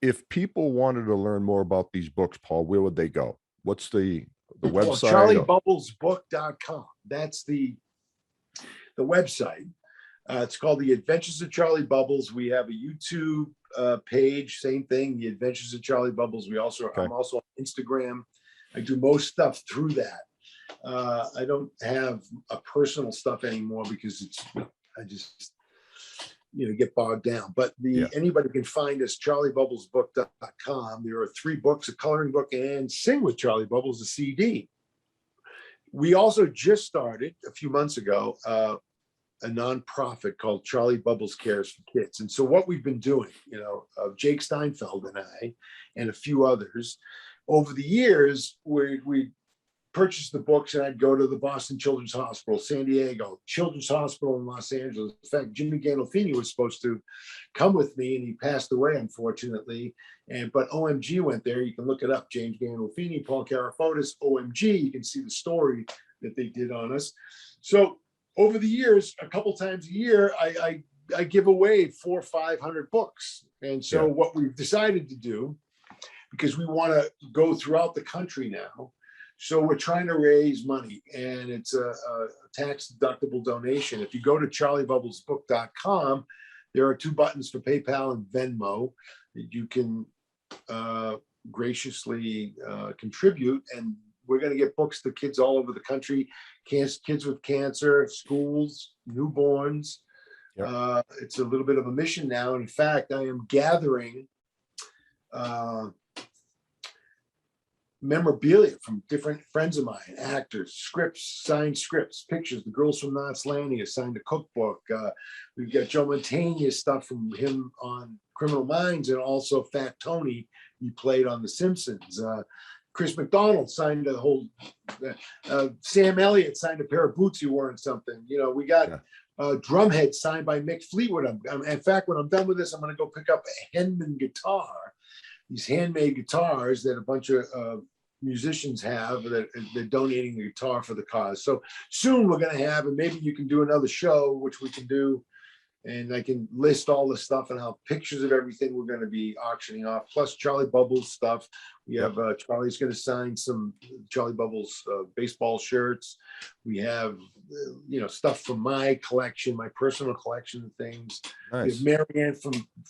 Speaker 1: if people wanted to learn more about these books, Paul, where would they go? What's the website?
Speaker 2: CharlieBubblesBook.com. That's the website. It's called The Adventures of Charlie Bubbles. We have a YouTube page, same thing, The Adventures of Charlie Bubbles. I'm also on Instagram. I do most stuff through that. I don't have a personal stuff anymore because I just get bogged down. But anybody can find us, CharlieBubblesBook.com. There are 3 books, a coloring book, and Sing with Charlie Bubbles, a CD. We also just started a few months ago a nonprofit called Charlie Bubbles Cares for Kids. And so what we've been doing, Jake Steinfeld and I, and a few others, over the years, we purchased the books, and I'd go to the Boston Children's Hospital, San Diego, Children's Hospital in Los Angeles. In fact, Jimmy Gandolfini was supposed to come with me, and he passed away, unfortunately. But OMG went there. You can look it up. James Gandolfini, Paul Carafotes, OMG. You can see the story that they did on us. So over the years, a couple times a year, I give away 400 or 500 books. And so what we've decided to do, because we want to go throughout the country now, so we're trying to raise money, and it's a tax-deductible donation. If you go to charliebubblesbook.com, there are 2 buttons for PayPal and Venmo that you can graciously contribute, and we're going to get books to kids all over the country, kids with cancer, schools, newborns. Yep. It's a little bit of a mission now. In fact, I am gathering memorabilia from different friends of mine, actors, scripts, signed scripts, pictures. The Girls from Knots Landing has signed a cookbook. We've got Joe Mantegna's stuff from him on Criminal Minds, and also Fat Tony, he played on The Simpsons. Chris Mcdonald signed a whole, Sam Elliott signed a pair of boots he wore in something. We got Drumhead signed by Mick Fleetwood. In fact, when I'm done with this, I'm going to go pick up a Headin guitar, these handmade guitars that a bunch of musicians have that they're donating the guitar for the cause. So soon we're going to have, and maybe you can do another show, which we can do, and I can list all the stuff and have pictures of everything we're going to be auctioning off, plus Charlie Bubbles stuff. We have Charlie's going to sign some Charlie Bubbles baseball shirts. We have stuff from my collection, my personal collection of things. Nice. We have Marianne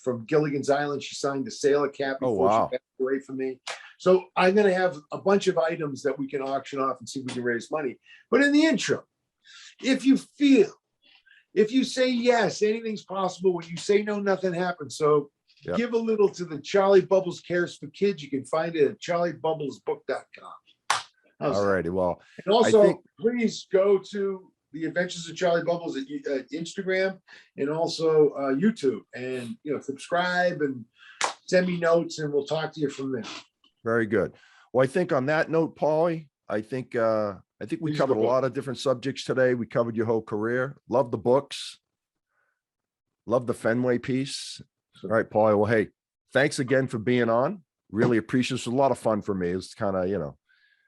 Speaker 2: from Gilligan's Island. She signed the sailor cap before she passed away from me. So I'm going to have a bunch of items that we can auction off and see if we can raise money. But in the intro, if you say yes, anything's possible. When you say no, nothing happens. So give a little to the Charlie Bubbles Cares for Kids. You can find it at charliebubblesbook.com.
Speaker 1: All righty. Well,
Speaker 2: and also please go to The Adventures of Charlie Bubbles at Instagram and also YouTube, and subscribe and send me notes, and we'll talk to you from there.
Speaker 1: Very good. Well, I think on that note, Paulie, I think we covered a lot of different subjects today. We covered your whole career. Love the books. Love the Fenway piece. All right, Paulie. Well, hey, thanks again for being on. Really appreciate it. It was a lot of fun for me. It was kind of,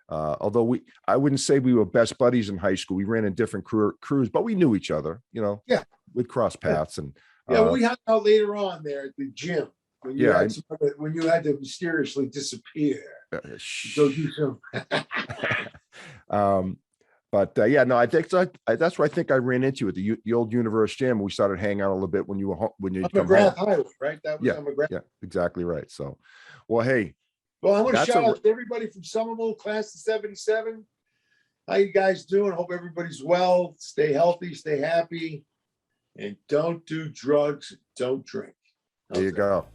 Speaker 1: although I wouldn't say we were best buddies in high school. We ran in different crews, but we knew each other, we'd cross paths. And
Speaker 2: we hung out later on there at the gym. When you had to mysteriously disappear. Go do some.
Speaker 1: I think that's what I think I ran into at the old Universe Gym. We started hanging out a little bit when you come
Speaker 2: McGrath Highway, right? That was on McGrath.
Speaker 1: Yeah, exactly right. So, well, hey.
Speaker 2: Well, I want to shout out to everybody from Somerville, class of '77. How you guys doing? Hope everybody's well. Stay healthy, stay happy, and don't do drugs. Don't drink.
Speaker 1: There you go.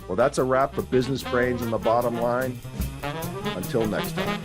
Speaker 1: Well, that's a wrap for Business Brains and the Bottom Line. Until next time.